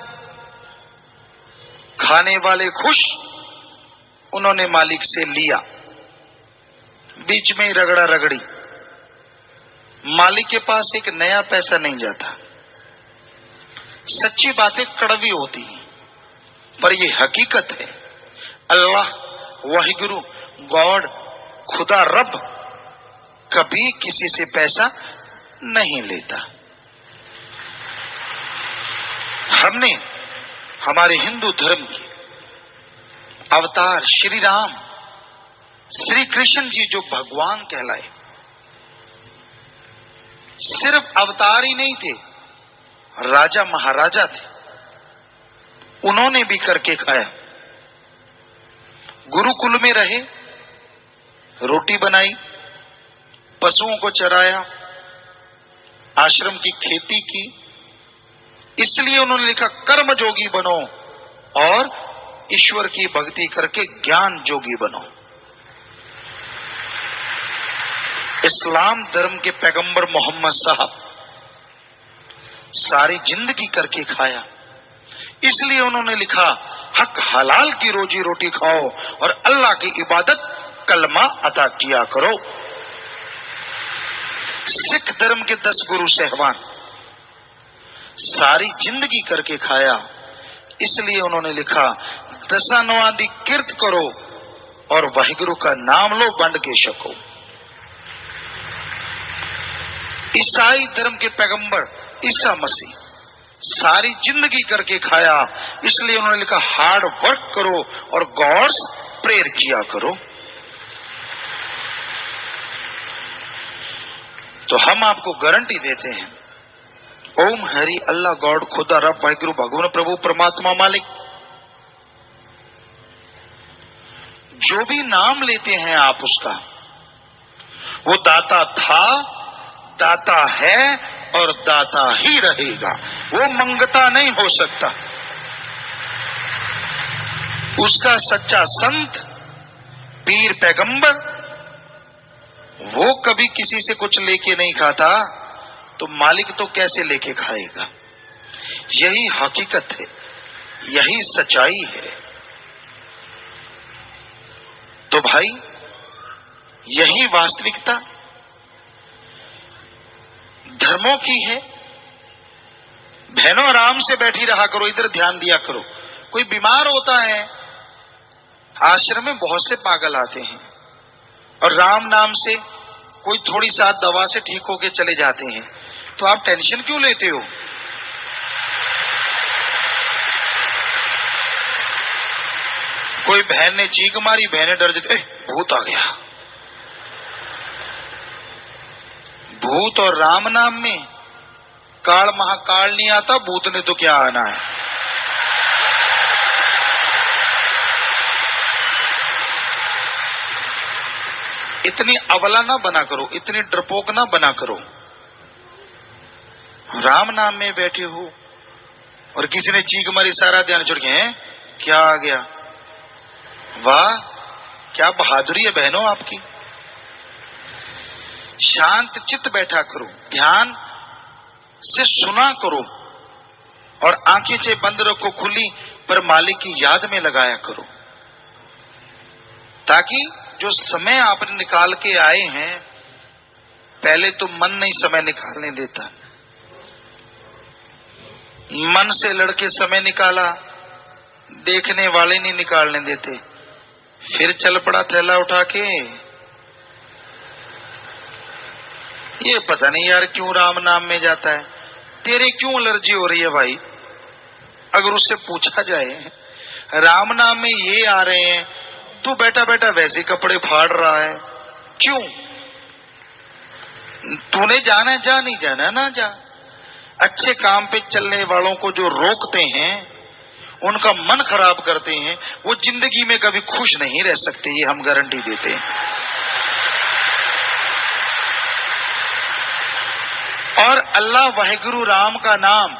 खाने वाले खुश, उन्होंने मालिक से लिया, बीच में ही रगड़ा रगड़ी, मालिक के पास एक नया पैसा नहीं जाता। सच्ची बातें कड़वी होती हैं पर यह हकीकत है। अल्लाह, वाहिगुरु, गॉड, खुदा रब कभी किसी से पैसा नहीं लेता। हमने हमारे हिंदू धर्म के अवतार श्री राम, श्री कृष्ण जी जो भगवान कहलाए, सिर्फ अवतार ही नहीं थे, राजा महाराजा थे, उन्होंने भी करके खाया। गुरुकुल में रहे, रोटी बनाई, पशुओं को चराया, आश्रम की खेती की, इसलिए उन्होंने लिखा कर्म जोगी बनो और ईश्वर की भक्ति करके ज्ञान जोगी बनो। इस्लाम धर्म के पैगंबर मोहम्मद साहब सारी जिंदगी करके खाया, इसलिए उन्होंने लिखा हक हलाल की रोजी रोटी खाओ और अल्लाह की इबादत कलमा अता किया करो। सिख धर्म के 10 गुरु सहवान सारी जिंदगी करके खाया, इसलिए उन्होंने लिखा दशानवादी कीर्त करो और वाहिगुरु का नाम लो बंड के शको। ईसाई धर्म के पैगंबर ईसा मसीह सारी जिंदगी करके खाया, इसलिए उन्होंने लिखा हार्ड वर्क करो और गॉड्स प्रेयर किया करो। तो हम आपको गारंटी देते हैं, ओम हरि अल्लाह गॉड खुदा रब वाहिगुरु भगवान प्रभु परमात्मा मालिक, जो भी नाम लेते हैं आप उसका, वो दाता था, दाता है और दाता ही रहेगा, वो मंगता नहीं हो सकता। उसका सच्चा संत, पीर, पैगंबर, वो कभी किसी से कुछ लेके नहीं खाता, तो मालिक तो कैसे लेके खाएगा। यही हकीकत है, यही सच्चाई है। तो भाई यही वास्तविकता धर्मों की है। बहनों आराम से बैठी रहा करो, इधर ध्यान दिया करो। कोई बीमार होता है, आश्रम में बहुत से पागल आते हैं और राम नाम से कोई थोड़ी सा दवा से ठीक होके चले जाते हैं, तो आप टेंशन क्यों लेते हो? कोई बहन ने चीख मारी, बहने डर जाती, भूत आ गया। भूत और राम नाम में काल महाकाल नहीं आता, भूत ने तो क्या आना है। इतनी अवला ना बना करो, इतनी डरपोक ना बना करो। राम नाम में बैठे हो और किसी ने चीख मारी, सारा ध्यान छोड़ के, हैं क्या आ गया। वाह, क्या बहादुरी है बहनों आपकी। शांत चित्त बैठा करो, ध्यान से सुना करो और आंखें चाहे बंद रखो खुली, पर मालिक की याद में लगाया करो। ताकि जो समय आपने निकाल के आए हैं, पहले तो मन नहीं समय निकालने देता, मन से लड़के समय निकाला, देखने वाले नहीं निकालने देते, फिर चल पड़ा थैला उठा के। ये पता नहीं यार क्यों राम नाम में जाता है, तेरे क्यों एलर्जी हो रही है भाई? अगर उससे पूछा जाए राम नाम में ये आ रहे हैं, तू बैठा बैठा वैसे कपड़े फाड़ रहा है, क्यों? तूने जाना है, जा, नहीं जाना ना जा। अच्छे काम पे चलने वालों को जो रोकते हैं, उनका मन खराब करते हैं, वो जिंदगी में कभी खुश नहीं रह सकते, ये हम गारंटी देते हैं। और अल्लाह वाहिगुरु राम का नाम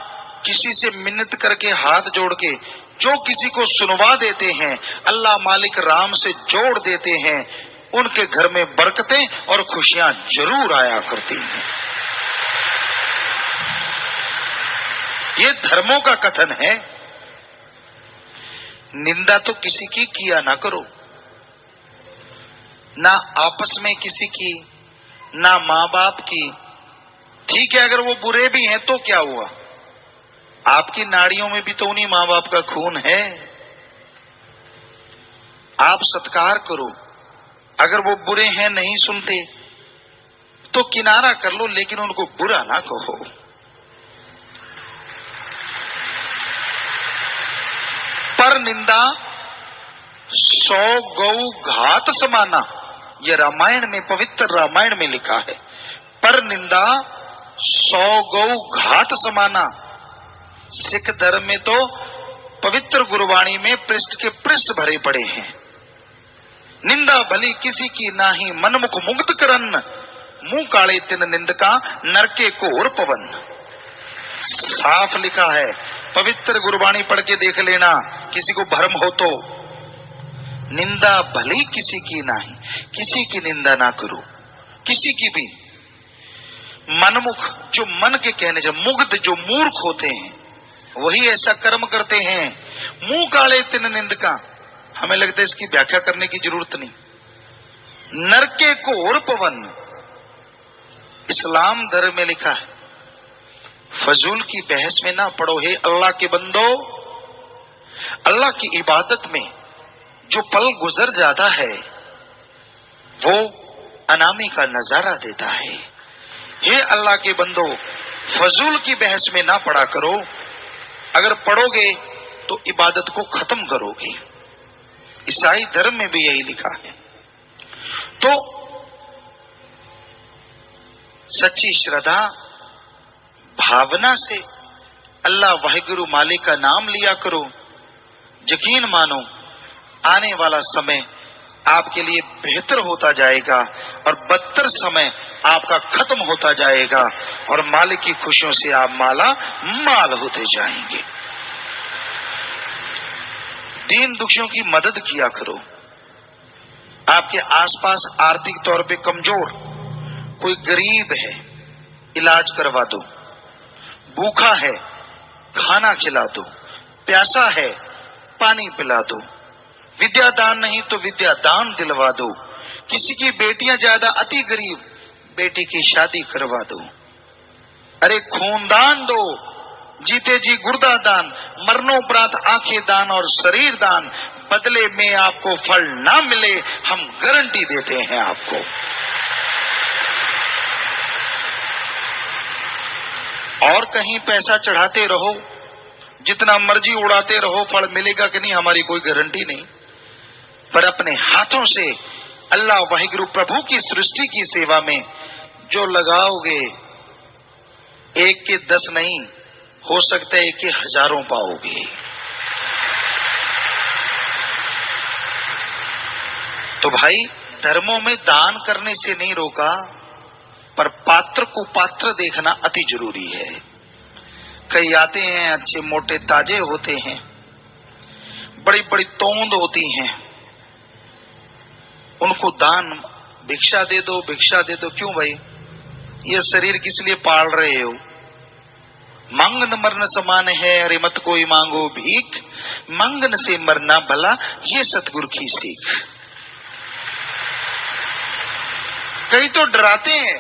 किसी से मिन्नत करके हाथ जोड़ के जो किसी को सुनवा देते हैं, अल्लाह मालिक राम से जोड़ देते हैं, उनके घर में बरकतें और खुशियां जरूर आया करती हैं। ये धर्मों का कथन है। निंदा तो किसी की किया ना करो, ना आपस में किसी की, ना मां बाप की। ठीक है, अगर वो बुरे भी हैं तो क्या हुआ, आपकी नाड़ियों में भी तो उन्हीं मां बाप का खून है। आप सत्कार करो, अगर वो बुरे हैं, नहीं सुनते तो किनारा कर लो, लेकिन उनको बुरा ना कहो। पर निंदा 100 गौ घात समाना, यह रामायण में, पवित्र रामायण में लिखा है। पर निंदा 100 गौ घात समाना। सिख धर्म में तो पवित्र गुरबाणी में पृष्ठ के पृष्ठ भरे पड़े हैं। निंदा भली किसी की नाही, मनमुख मुग्ध करन, मुंह काले तिन निंदका, नरके घोर पवन। साफ लिखा है, पवित्र गुरबाणी पढ़ के देख लेना, किसी को भ्रम हो तो। निंदा भली किसी की नाही, किसी की निंदा ना करो, किसी की भी। मनमुख जो मन के कहने से, मुग्ध जो मूर्ख होते हैं, वही ऐसा कर्म करते हैं। मुंह काले तिन निंदका, हमें लगता है इसकी व्याख्या करने की जरूरत नहीं। नरके घोर पवन, इस्लाम धर्म में लिखा है। फजूल की बहस में ना पड़ो। हे अल्लाह के बंदो, अल्लाह की इबादत में जो पल गुजर जाता है, वो अनामी का नजारा देता है। हे अल्लाह के बंदो, फजूल की बहस में ना पड़ा करो। अगर पढ़ोगे तो इबादत को खत्म करोगे। ईसाई धर्म में भी यही लिखा है। तो सच्ची श्रद्धा भावना से अल्लाह वाहिगुरु मालिक का नाम लिया करो। यकीन मानो, आने वाला समय आपके लिए बेहतर होता जाएगा और बदतर समय आपका खत्म होता जाएगा और मालिक की खुशियों से आप माला माल होते जाएंगे। दीन दुखियों की मदद किया करो। आपके आसपास आर्थिक तौर पे कमजोर कोई गरीब है, इलाज करवा दो। भूखा है, खाना खिला दो। प्यासा है, पानी पिला दो। विद्या दान नहीं तो विद्या दान दिलवा दो। किसी की बेटियां ज्यादा अति गरीब, बेटी की शादी करवा दो। अरे खूनदान दो, जीते जी गुर्दा दान, मरणोपरांत आंखें दान और शरीर दान। बदले में आपको फल ना मिले, हम गारंटी देते हैं आपको। और कहीं पैसा चढ़ाते रहो, जितना मर्जी उड़ाते रहो, फल मिलेगा कि नहीं हमारी कोई गारंटी नहीं। पर अपने हाथों से अल्लाह वाहिगुरु प्रभु की सृष्टि की सेवा में जो लगाओगे, 1 के 10 नहीं, हो सकता है 1 के हजारों पाओगे। तो भाई, धर्मों में दान करने से नहीं रोका, पर पात्र को पात्र देखना अति जरूरी है। कई आते हैं, अच्छे मोटे ताजे होते हैं, बड़ी बड़ी तोंद होती हैं, उनको दान भिक्षा दे दो, भिक्षा दे दो। क्यों भाई, ये शरीर किस लिए पाल रहे हो? मांगन मरन समान है, अरे मत कोई मांगो भीख, मांगन से मरना भला, ये सतगुरु की सीख। कई तो डराते हैं।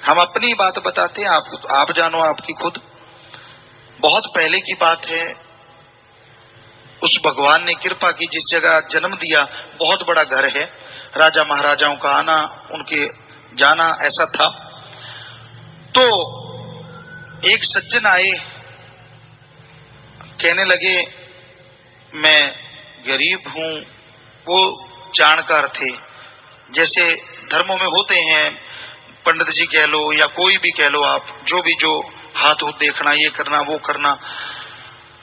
हम अपनी बात बताते हैं, आप जानो आपकी खुद। बहुत पहले की बात है, उस भगवान ने कृपा की, जिस जगह जन्म दिया बहुत बड़ा घर है, राजा महाराजाओं का आना उनके जाना ऐसा था। तो एक सज्जन आए, कहने लगे मैं गरीब हूं। वो जानकार थे, जैसे धर्मों में होते हैं, पंडित जी कह लो या कोई भी कह लो, आप जो भी, जो हाथ उठ देखना, ये करना वो करना।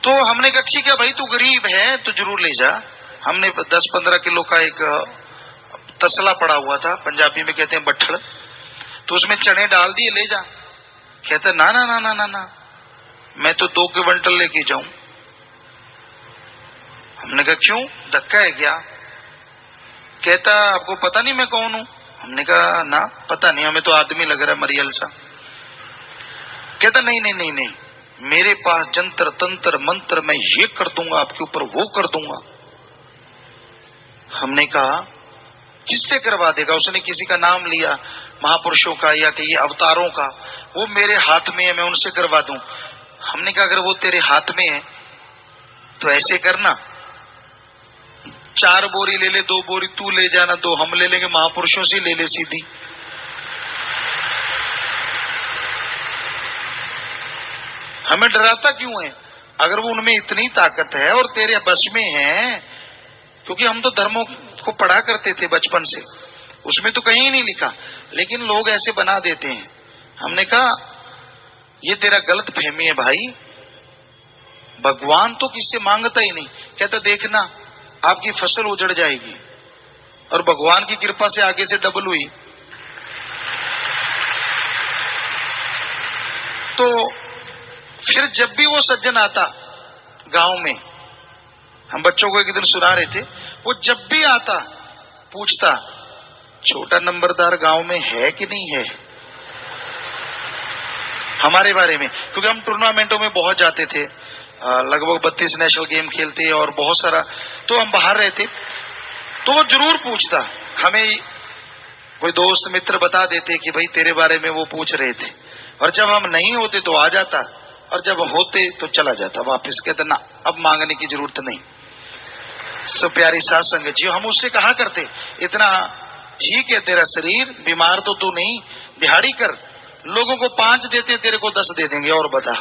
तो हमने कहा ठीक है भाई, तू गरीब है तो जरूर ले जा। हमने 10-15 किलो का एक तसला पड़ा हुआ था, पंजाबी में कहते हैं बट्ठड़, तो उसमें चने डाल दिए, ले जा। कहता ना ना ना ना ना ना, मैं तो 2 क्विंटल लेके जाऊं। हमने कहा क्यों, धक्का है क्या? कहता आपको पता नहीं मैं कौन हूं? हमने कहा ना, पता नहीं, हमें तो आदमी लग रहा है मरियल सा। कहता नहीं नहीं नहीं नहीं, मेरे पास जंतर तंत्र मंत्र, मैं ये कर दूंगा आपके ऊपर, वो कर दूंगा। हमने कहा किससे करवा देगा? उसने किसी का नाम लिया, महापुरुषों का या कि अवतारों का। वो मेरे हाथ में है, मैं उनसे करवा दूं। हमने कहा अगर वो तेरे हाथ में है तो ऐसे करना, 4 बोरी ले ले, 2 बोरी तू ले जाना, 2 हम ले लेंगे, महापुरुषों से ले ले सीधी। हमें डराता क्यों है? अगर वो उनमें इतनी ताकत है और तेरे बस में है, क्योंकि हम तो धर्मों को पढ़ा करते थे बचपन से, उसमें तो कहीं नहीं लिखा, लेकिन लोग ऐसे बना देते हैं। हमने कहा ये तेरा गलत फहमी है भाई, भगवान तो किससे मांगता ही नहीं। कहता देखना आपकी फसल उजड़ जाएगी, और भगवान की कृपा से आगे से डबल हुई। तो फिर जब भी वो सज्जन आता गांव में, हम बच्चों को एक दिन सुना रहे थे, वो जब भी आता पूछता छोटा नंबरदार गांव में है कि नहीं है, हमारे बारे में। क्योंकि हम टूर्नामेंटों में बहुत जाते थे, लगभग 32 नेशनल गेम खेलते और बहुत सारा, तो हम बाहर रहते, तो वो जरूर पूछता। हमें कोई दोस्त मित्र बता देते कि भाई तेरे बारे में वो पूछ रहे थे, और जब हम नहीं होते तो आ जाता, और जब होते तो चला जाता वापस। कहता ना अब मांगने की जरूरत नहीं। सो प्यारी साथ संगत जी, हम उससे कहा करते इतना ठीक है तेरा शरीर, बीमार तो तू नहीं, दिहाड़ी कर, लोगों को 5 देते तेरे को 10 दे देंगे, और बता,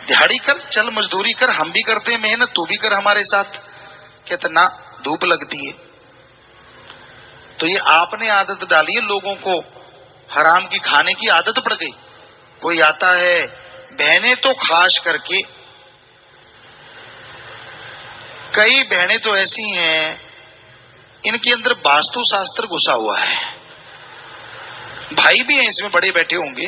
दिहाड़ी कर, चल मजदूरी कर, हम भी करते हैं मेहनत, तू भी कर हमारे साथ। कहते ना धूप लगती है। तो ये आपने आदत डाली है, लोगों को हराम की खाने की आदत पड़ गई। कोई आता है, बहनें तो खास करके, कई बहनें तो ऐसी हैं इनके अंदर वास्तु शास्त्र घुसा हुआ है। भाई भी हैं इसमें, बड़े बैठे होंगे।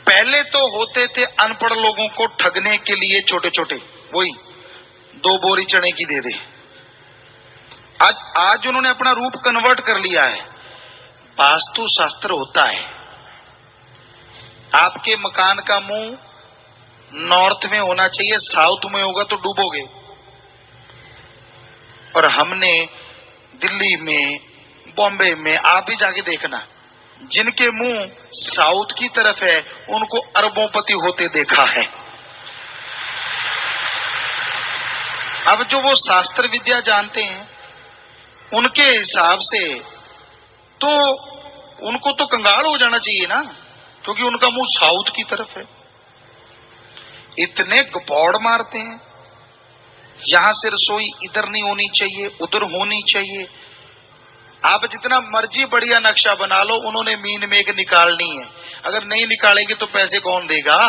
पहले तो होते थे अनपढ़ लोगों को ठगने के लिए छोटे छोटे, वही 2 बोरी चने की दे दे। आज उन्होंने अपना रूप कन्वर्ट कर लिया है। वास्तु शास्त्र होता है, आपके मकान का मुंह नॉर्थ में होना चाहिए, साउथ में होगा तो डूबोगे। और हमने दिल्ली में, बॉम्बे में, आप भी जाके देखना, जिनके मुंह साउथ की तरफ है उनको अरबोंपति होते देखा है। अब जो वो शास्त्र विद्या जानते हैं उनके हिसाब से तो उनको तो कंगाल हो जाना चाहिए ना, क्योंकि उनका मुंह साउथ की तरफ है। इतने गपौड़ मारते हैं, यहां से रसोई इधर नहीं होनी चाहिए, उधर होनी चाहिए। आप जितना मर्जी बढ़िया नक्शा बना लो, उन्होंने मीन में एक निकालनी है, अगर नहीं निकालेंगे तो पैसे कौन देगा?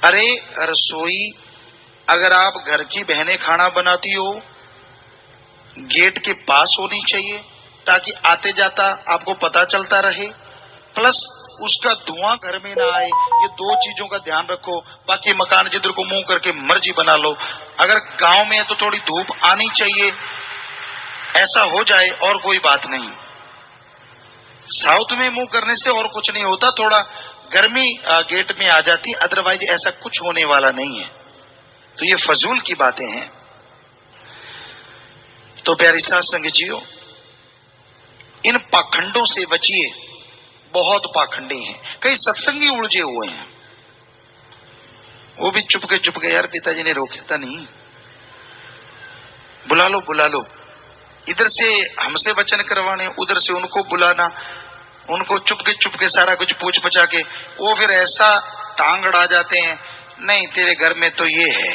अरे रसोई अगर आप घर की बहनें खाना बनाती हो, गेट के पास होनी चाहिए, ताकि आते जाता आपको पता चलता रहे, प्लस उसका धुआं घर में ना आए। ये 2 चीजों का ध्यान रखो। बाकी मकान जिधर को मुंह करके मर्जी बना लो। अगर गांव में है तो थोड़ी धूप आनी चाहिए, ऐसा हो जाए और कोई बात नहीं। साउथ में मुंह करने से और कुछ नहीं होता, थोड़ा गर्मी गेट में आ जाती, अदरवाइज ऐसा कुछ होने वाला नहीं है। तो ये फजूल की बातें हैं। तो प्यारी साथ संगतियों, इन पाखंडों से बचिए। बहुत पाखंडी हैं, कई सत्संगी उलझे हुए हैं। वो भी चुपके यार पिताजी ने रोका था नहीं, बुला लो। इधर से हमसे वचन करवाने, उधर से उनको बुलाना, उनको चुपके सारा कुछ पूछ पचा के वो फिर ऐसा टांग अड़ा जाते हैं, नहीं तेरे घर में तो ये है,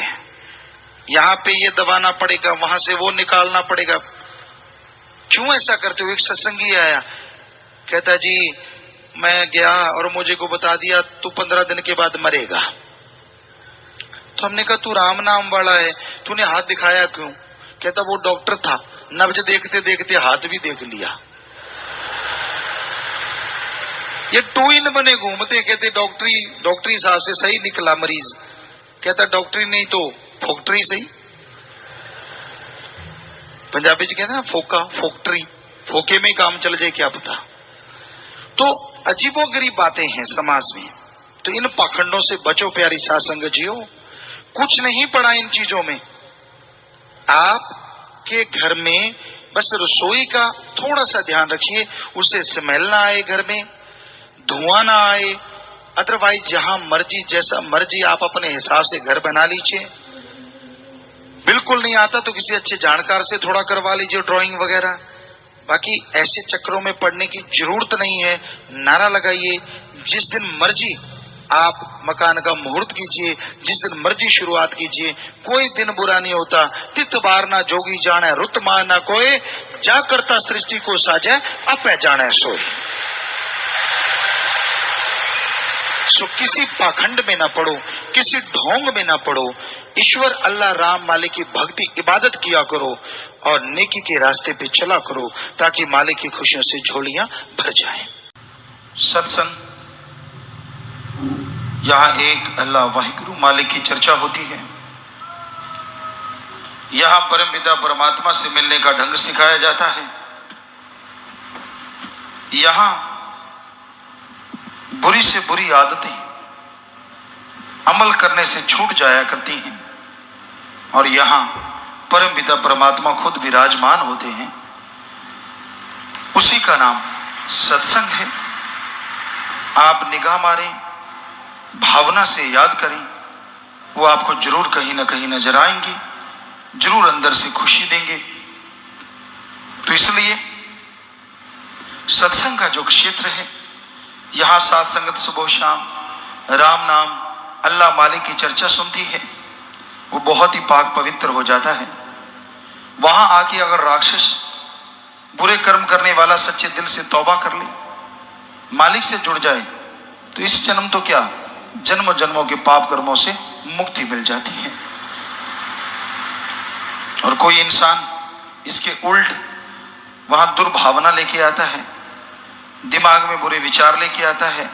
यहां पे ये दबाना पड़ेगा, वहां से वो निकालना पड़ेगा। क्यों ऐसा करते हो? एक सत्संगी आया, कहता जी मैं गया और मुझे को बता दिया तू 15 दिन के बाद मरेगा। तो हमने कहा तू राम नाम वाला है, तूने हाथ दिखाया क्यों? कहता वो डॉक्टर था, नब्ज देखते देखते हाथ भी देख लिया। ये टू इन बने घूमते, कहते डॉक्टरी हिसाब से सही निकला मरीज। कहता डॉक्टरी नहीं तो फोक्टरी सही। पंजाबी च कहते ना फोका फोक्टरी, फोके में काम चल जाए क्या पता। तो अजीबोगरीब बातें हैं समाज में। तो इन पाखंडों से बचो प्यारी साध संगत जियो। कुछ नहीं पड़ा इन चीजों में। आपके घर में बस रसोई का थोड़ा सा ध्यान रखिए, उससे स्मेल ना आए, घर में धुआं ना आए। अदरवाइज जहां मर्जी जैसा मर्जी आप अपने हिसाब से घर बना लीजिए। बिल्कुल नहीं आता तो किसी अच्छे जानकार से थोड़ा करवा लीजिए ड्राइंग वगैरह। बाकी ऐसे चक्रों में पड़ने की जरूरत नहीं है। नारा लगाइए, जिस दिन मर्जी आप मकान का मुहूर्त कीजिए, जिस दिन मर्जी शुरुआत कीजिए, कोई दिन बुरा नहीं होता। तित बार ना जोगी जाने रुत मान ना कोई, जा करता सृष्टि को साजे अपे जाने सोए। सो किसी पाखंड में ना पड़ो, किसी ढोंग में ना पड़ो। ईश्वर अल्लाह राम मालिक की भक्ति इबादत किया करो और नेकी के रास्ते पे चला करो, ताकि मालिक की खुशियों से झोलियां भर जाएं। सत्संग, यहाँ एक अल्लाह वाहिगुरु मालिक की चर्चा होती है। यहाँ परम पिता परमात्मा से मिलने का ढंग सिखाया जाता है। यहाँ बुरी से बुरी आदतें अमल करने से छूट जाया करती हैं और यहाँ परम पिता परमात्मा खुद विराजमान होते हैं। उसी का नाम सत्संग है। आप निगाह मारें, भावना से याद करें, वो आपको जरूर कहीं ना कहीं नजर आएंगे, जरूर अंदर से खुशी देंगे। तो इसलिए सत्संग का जो क्षेत्र है, यहां साध संगत सुबह शाम राम नाम अल्लाह मालिक की चर्चा सुनती है, वो बहुत ही पाक पवित्र हो जाता है। वहां आके अगर राक्षस बुरे कर्म करने वाला सच्चे दिल से तौबा कर ले, मालिक से जुड़ जाए, तो इस जन्म तो क्या जन्म जन्मों के पाप कर्मों से मुक्ति मिल जाती है। और कोई इंसान इसके उल्ट वहां दुर्भावना लेके आता है, दिमाग में बुरे विचार लेके आता है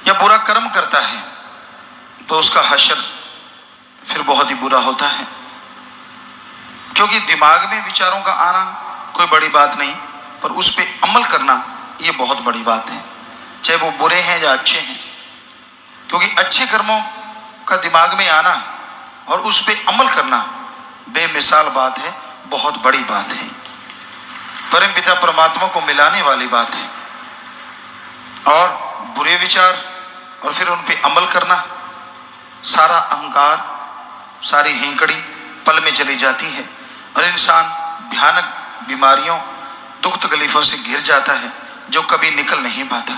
या बुरा कर्म करता है, तो उसका हशर फिर बहुत ही बुरा होता है। क्योंकि दिमाग में विचारों का आना कोई बड़ी बात नहीं, पर उस पे अमल करना ये बहुत बड़ी बात है, चाहे वो बुरे हैं या अच्छे हैं। क्योंकि अच्छे कर्मों का दिमाग में आना और उस पे अमल करना बेमिसाल बात है, बहुत बड़ी बात है, परम पिता परमात्मा को मिलाने वाली बात है। और बुरे विचार और फिर उन पे अमल करना, सारा अहंकार, सारी हेंकड़ी पल में चली जाती है और इंसान भयानक बीमारियों, दुख तकलीफों से घिर जाता है, जो कभी निकल नहीं पाता।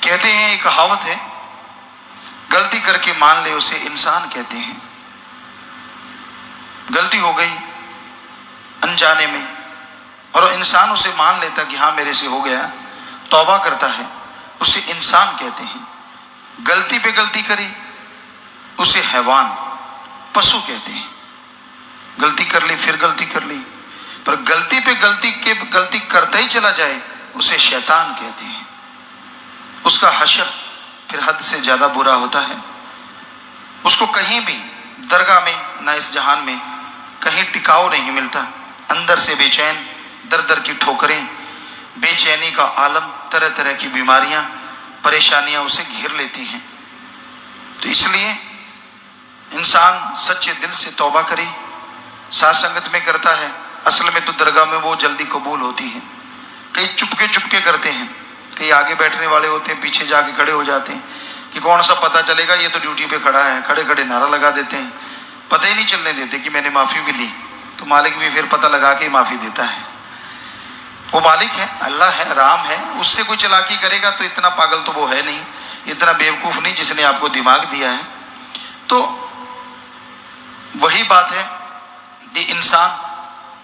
कहते हैं, एक कहावत है, गलती करके मान ले उसे इंसान कहते हैं। गलती हो गई अनजाने में और इंसान उसे मान लेता कि हाँ मेरे से हो गया, तौबा करता है, उसे इंसान कहते हैं। गलती पे गलती करी उसे हैवान, पशु कहते हैं। गलती कर ली फिर गलती कर ली, पर गलती पे गलती करता ही चला जाए उसे शैतान कहते हैं। उसका हशर फिर हद से ज्यादा बुरा होता है। उसको कहीं भी दरगाह में ना इस जहान में कहीं टिकाव नहीं मिलता। अंदर से बेचैन, दर दर की ठोकरें, बेचैनी का आलम, तरह तरह की बीमारियां, परेशानियां उसे घेर लेती हैं। तो इसलिए इंसान सच्चे दिल से तौबा करे, साथ संगत में करता है, असल में तो दरगाह में वो जल्दी कबूल होती है। कई चुपके चुपके करते हैं, कई आगे बैठने वाले होते हैं, पीछे जाके खड़े हो जाते हैं कि कौन सा पता चलेगा, ये तो ड्यूटी पे खड़ा है। खड़े खड़े नारा लगा देते हैं, पता ही नहीं चलने देते कि मैंने माफ़ी भी ली। तो मालिक भी फिर पता लगा के माफ़ी देता है। वो मालिक है, अल्लाह है, राम है। उससे कोई चालाकी करेगा तो इतना पागल तो वो है नहीं, इतना बेवकूफ़ नहीं जिसने आपको दिमाग दिया है। तो वही बात है कि इंसान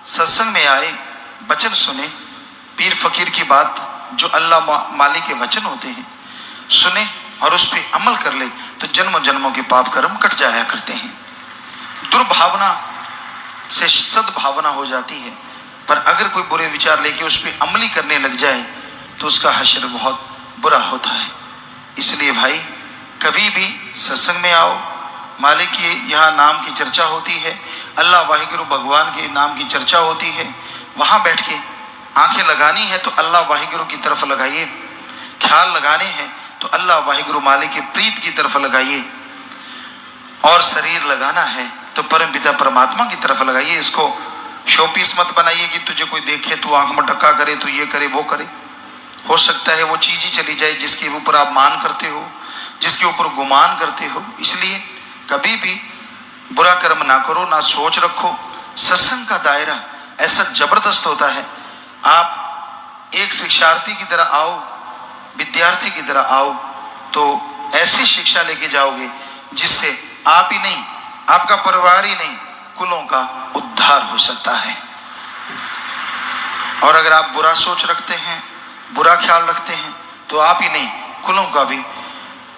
सत्संग में आए, वचन सुने, पीर फकीर की बात जो अल्लाह मालिक के वचन होते हैं सुने और उस पर अमल कर ले तो जन्म जन्मों के पाप कर्म कट जाया करते हैं। दुर्भावना से सद्भावना हो जाती है, पर अगर कोई बुरे विचार लेके उस पर अमली करने लग जाए तो उसका हश्र बहुत बुरा होता है। इसलिए भाई कभी भी सत्संग में आओ, मालिक के यहाँ नाम की चर्चा होती है, अल्लाह वाहिगुरु भगवान के नाम की चर्चा होती है, वहाँ बैठ के आंखें लगानी है तो अल्लाह वाहिगुरु की तरफ लगाइए, ख्याल लगाने हैं तो अल्लाह वाहिगुरु मालिक की प्रीत की तरफ लगाइए, और शरीर लगाना है तो परम पिता परमात्मा की तरफ लगाइए। इसको शोपीस मत बनाइए कि तुझे कोई देखे तो आंख में टक्का करे, तो ये करे वो करे। हो सकता है वो चीज ही चली जाए जिसके ऊपर आप मान करते हो, जिसके ऊपर गुमान करते हो। इसलिए कभी भी बुरा कर्म ना करो, ना सोच रखो। सत्संग का दायरा ऐसा जबरदस्त होता है, आप एक शिक्षार्थी की तरह आओ, विद्यार्थी की तरह आओ तो ऐसी शिक्षा लेके जाओगे जिससे आप ही नहीं, आपका परिवार ही नहीं, कुलों का उद्धार हो सकता है। और अगर आप बुरा सोच रखते हैं, बुरा ख्याल रखते हैं तो आप ही नहीं, कुलों का भी,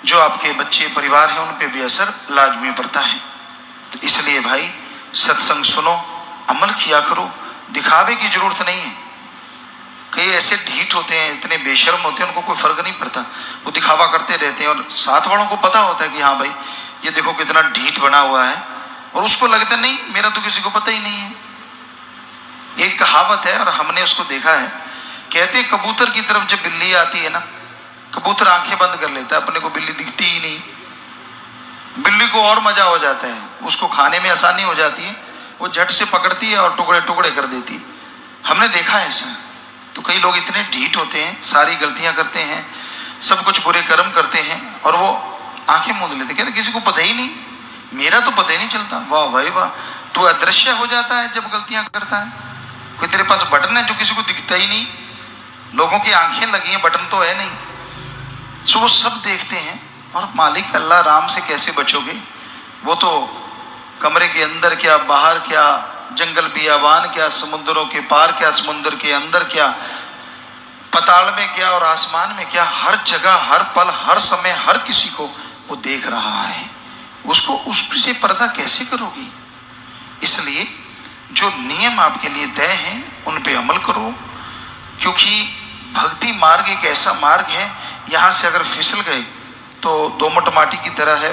जो आपके बच्चे परिवार हैं उन पे भी असर लाजमी पड़ता है। तो इसलिए भाई सत्संग सुनो, अमल किया करो, दिखावे की जरूरत नहीं है। कई ऐसे ढीठ होते हैं, इतने बेशर्म होते हैं, उनको कोई फर्क नहीं पड़ता, वो दिखावा करते रहते हैं और साथ वालों को पता होता है कि हाँ भाई ये देखो कितना ढीठ बना हुआ है, और उसको लगता नहीं मेरा तो किसी को पता ही नहीं है। एक कहावत है और हमने उसको देखा है, कहते हैं कबूतर की तरफ जब बिल्ली आती है ना, कबूतर आंखें बंद कर लेता है, अपने को बिल्ली दिखती ही नहीं। बिल्ली को और मजा हो जाता है, उसको खाने में आसानी हो जाती है, वो झट से पकड़ती है और टुकड़े टुकड़े कर देती है। हमने देखा है ऐसा। तो कई लोग इतने ढीठ होते हैं, सारी गलतियां करते हैं, सब कुछ बुरे कर्म करते हैं और वो आंखें मूंद लेते, कहते किसी को पता ही नहीं, मेरा तो पता ही नहीं चलता। वाह भाई वाह, तू अदृश्य हो जाता है जब गलतियां करता है। कोई तेरे पास बटन है जो किसी को दिखता ही नहीं, लोगों की आंखें लगी हैं, बटन तो है नहीं। सो वो सब देखते हैं, और मालिक अल्लाह राम से कैसे बचोगे? वो तो कमरे के अंदर क्या, बाहर क्या, जंगल बियाबान क्या, समुद्रों के पार क्या, समुद्र के अंदर क्या, पताल में क्या और आसमान में क्या, हर जगह, हर पल, हर समय, हर किसी को वो देख रहा है। उसको उससे पर्दा कैसे करोगी? इसलिए जो नियम आपके लिए तय हैं उन पे अमल करो, क्योंकि भक्ति मार्ग एक ऐसा मार्ग है, यहाँ से अगर फिसल गए तो दोमट माटी की तरह है,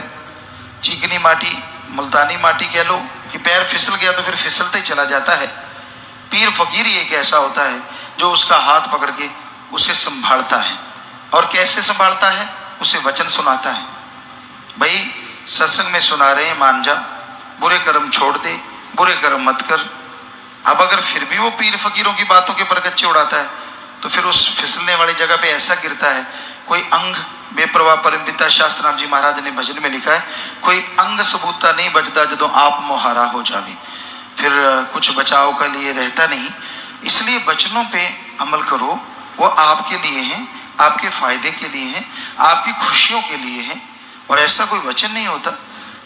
चिकनी माटी, मुल्तानी माटी कह लो, कि पैर फिसल गया तो फिर फिसलते ही चला जाता है। पीर फकीर ही एक ऐसा होता है जो उसका हाथ पकड़ के उसे संभालता है। और कैसे संभालता है? उसे वचन सुनाता है, भाई सत्संग में सुना रहे हैं, मान जा, बुरे कर्म छोड़ दे, बुरे कर्म मत कर। अब अगर फिर भी वो पीर फकीरों की बातों के परकच्चे उड़ाता है तो फिर उस फिसलने वाली जगह पे ऐसा गिरता है, कोई अंग बेप्रवाह परमपिता शास्त्रनाथ जी महाराज ने भजन में लिखा है, कोई अंग सबूता नहीं बचता जदों आप मोहारा हो जावे, फिर कुछ बचाव का लिए रहता नहीं। इसलिए वचनों पे अमल करो, वो आपके लिए हैं, आपके फायदे के लिए हैं, आपकी खुशियों के लिए हैं। और ऐसा कोई वचन नहीं होता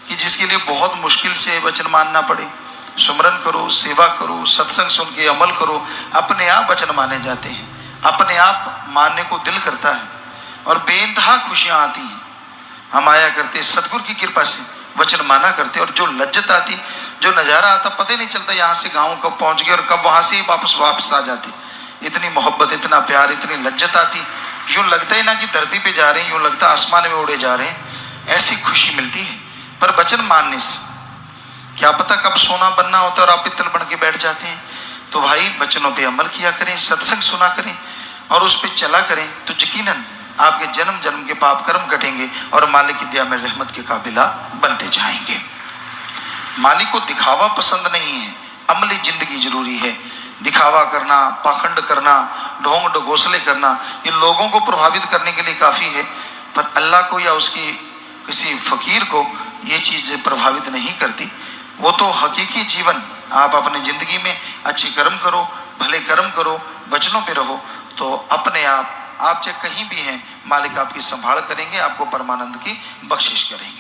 कि जिसके लिए बहुत मुश्किल से वचन मानना पड़े। सुमरन करो, सेवा करो, सत्संग सुन के अमल करो, अपने आप वचन माने जाते हैं, अपने आप मानने को दिल करता है और बेइंतहा खुशियां आती हैं। हम आया करते सदगुरु की कृपा से, वचन माना करते, और जो लज्जत आती, जो नज़ारा आता, पता नहीं चलता यहाँ से गाँव कब पहुँच गए और कब वहाँ से ही वापस आ जाते। इतनी मोहब्बत, इतना प्यार, इतनी लज्जत आती, यूँ लगता ही ना कि धरती पे जा रहे हैं, यूँ लगता आसमान में उड़े जा रहे हैं, ऐसी खुशी मिलती है। पर वचन मानने से क्या पता कब सोना बनना होता है और आप पित्तल बन के बैठ जाते हैं। तो भाई वचनों पे अमल किया करें, सत्संग सुना करें और उस पर चला करें, तो यकीनन आपके जन्म जन्म के पाप कर्म कटेंगे और मालिक की दया में रहमत के काबिला बनते जाएंगे। मालिक को दिखावा पसंद नहीं है, अमली जिंदगी जरूरी है। दिखावा करना, पाखंड करना, ढोंग ढगोसले करना ये लोगों को प्रभावित करने के लिए काफ़ी है, पर अल्लाह को या उसकी किसी फकीर को ये चीज़ प्रभावित नहीं करती। वो तो हकीकी जीवन, आप अपने ज़िंदगी में अच्छे कर्म करो, भले कर्म करो, वचनों पे रहो, तो अपने आप चाहे कहीं भी हैं, मालिक आपकी संभाल करेंगे, आपको परमानंद की बख्शिश करेंगे।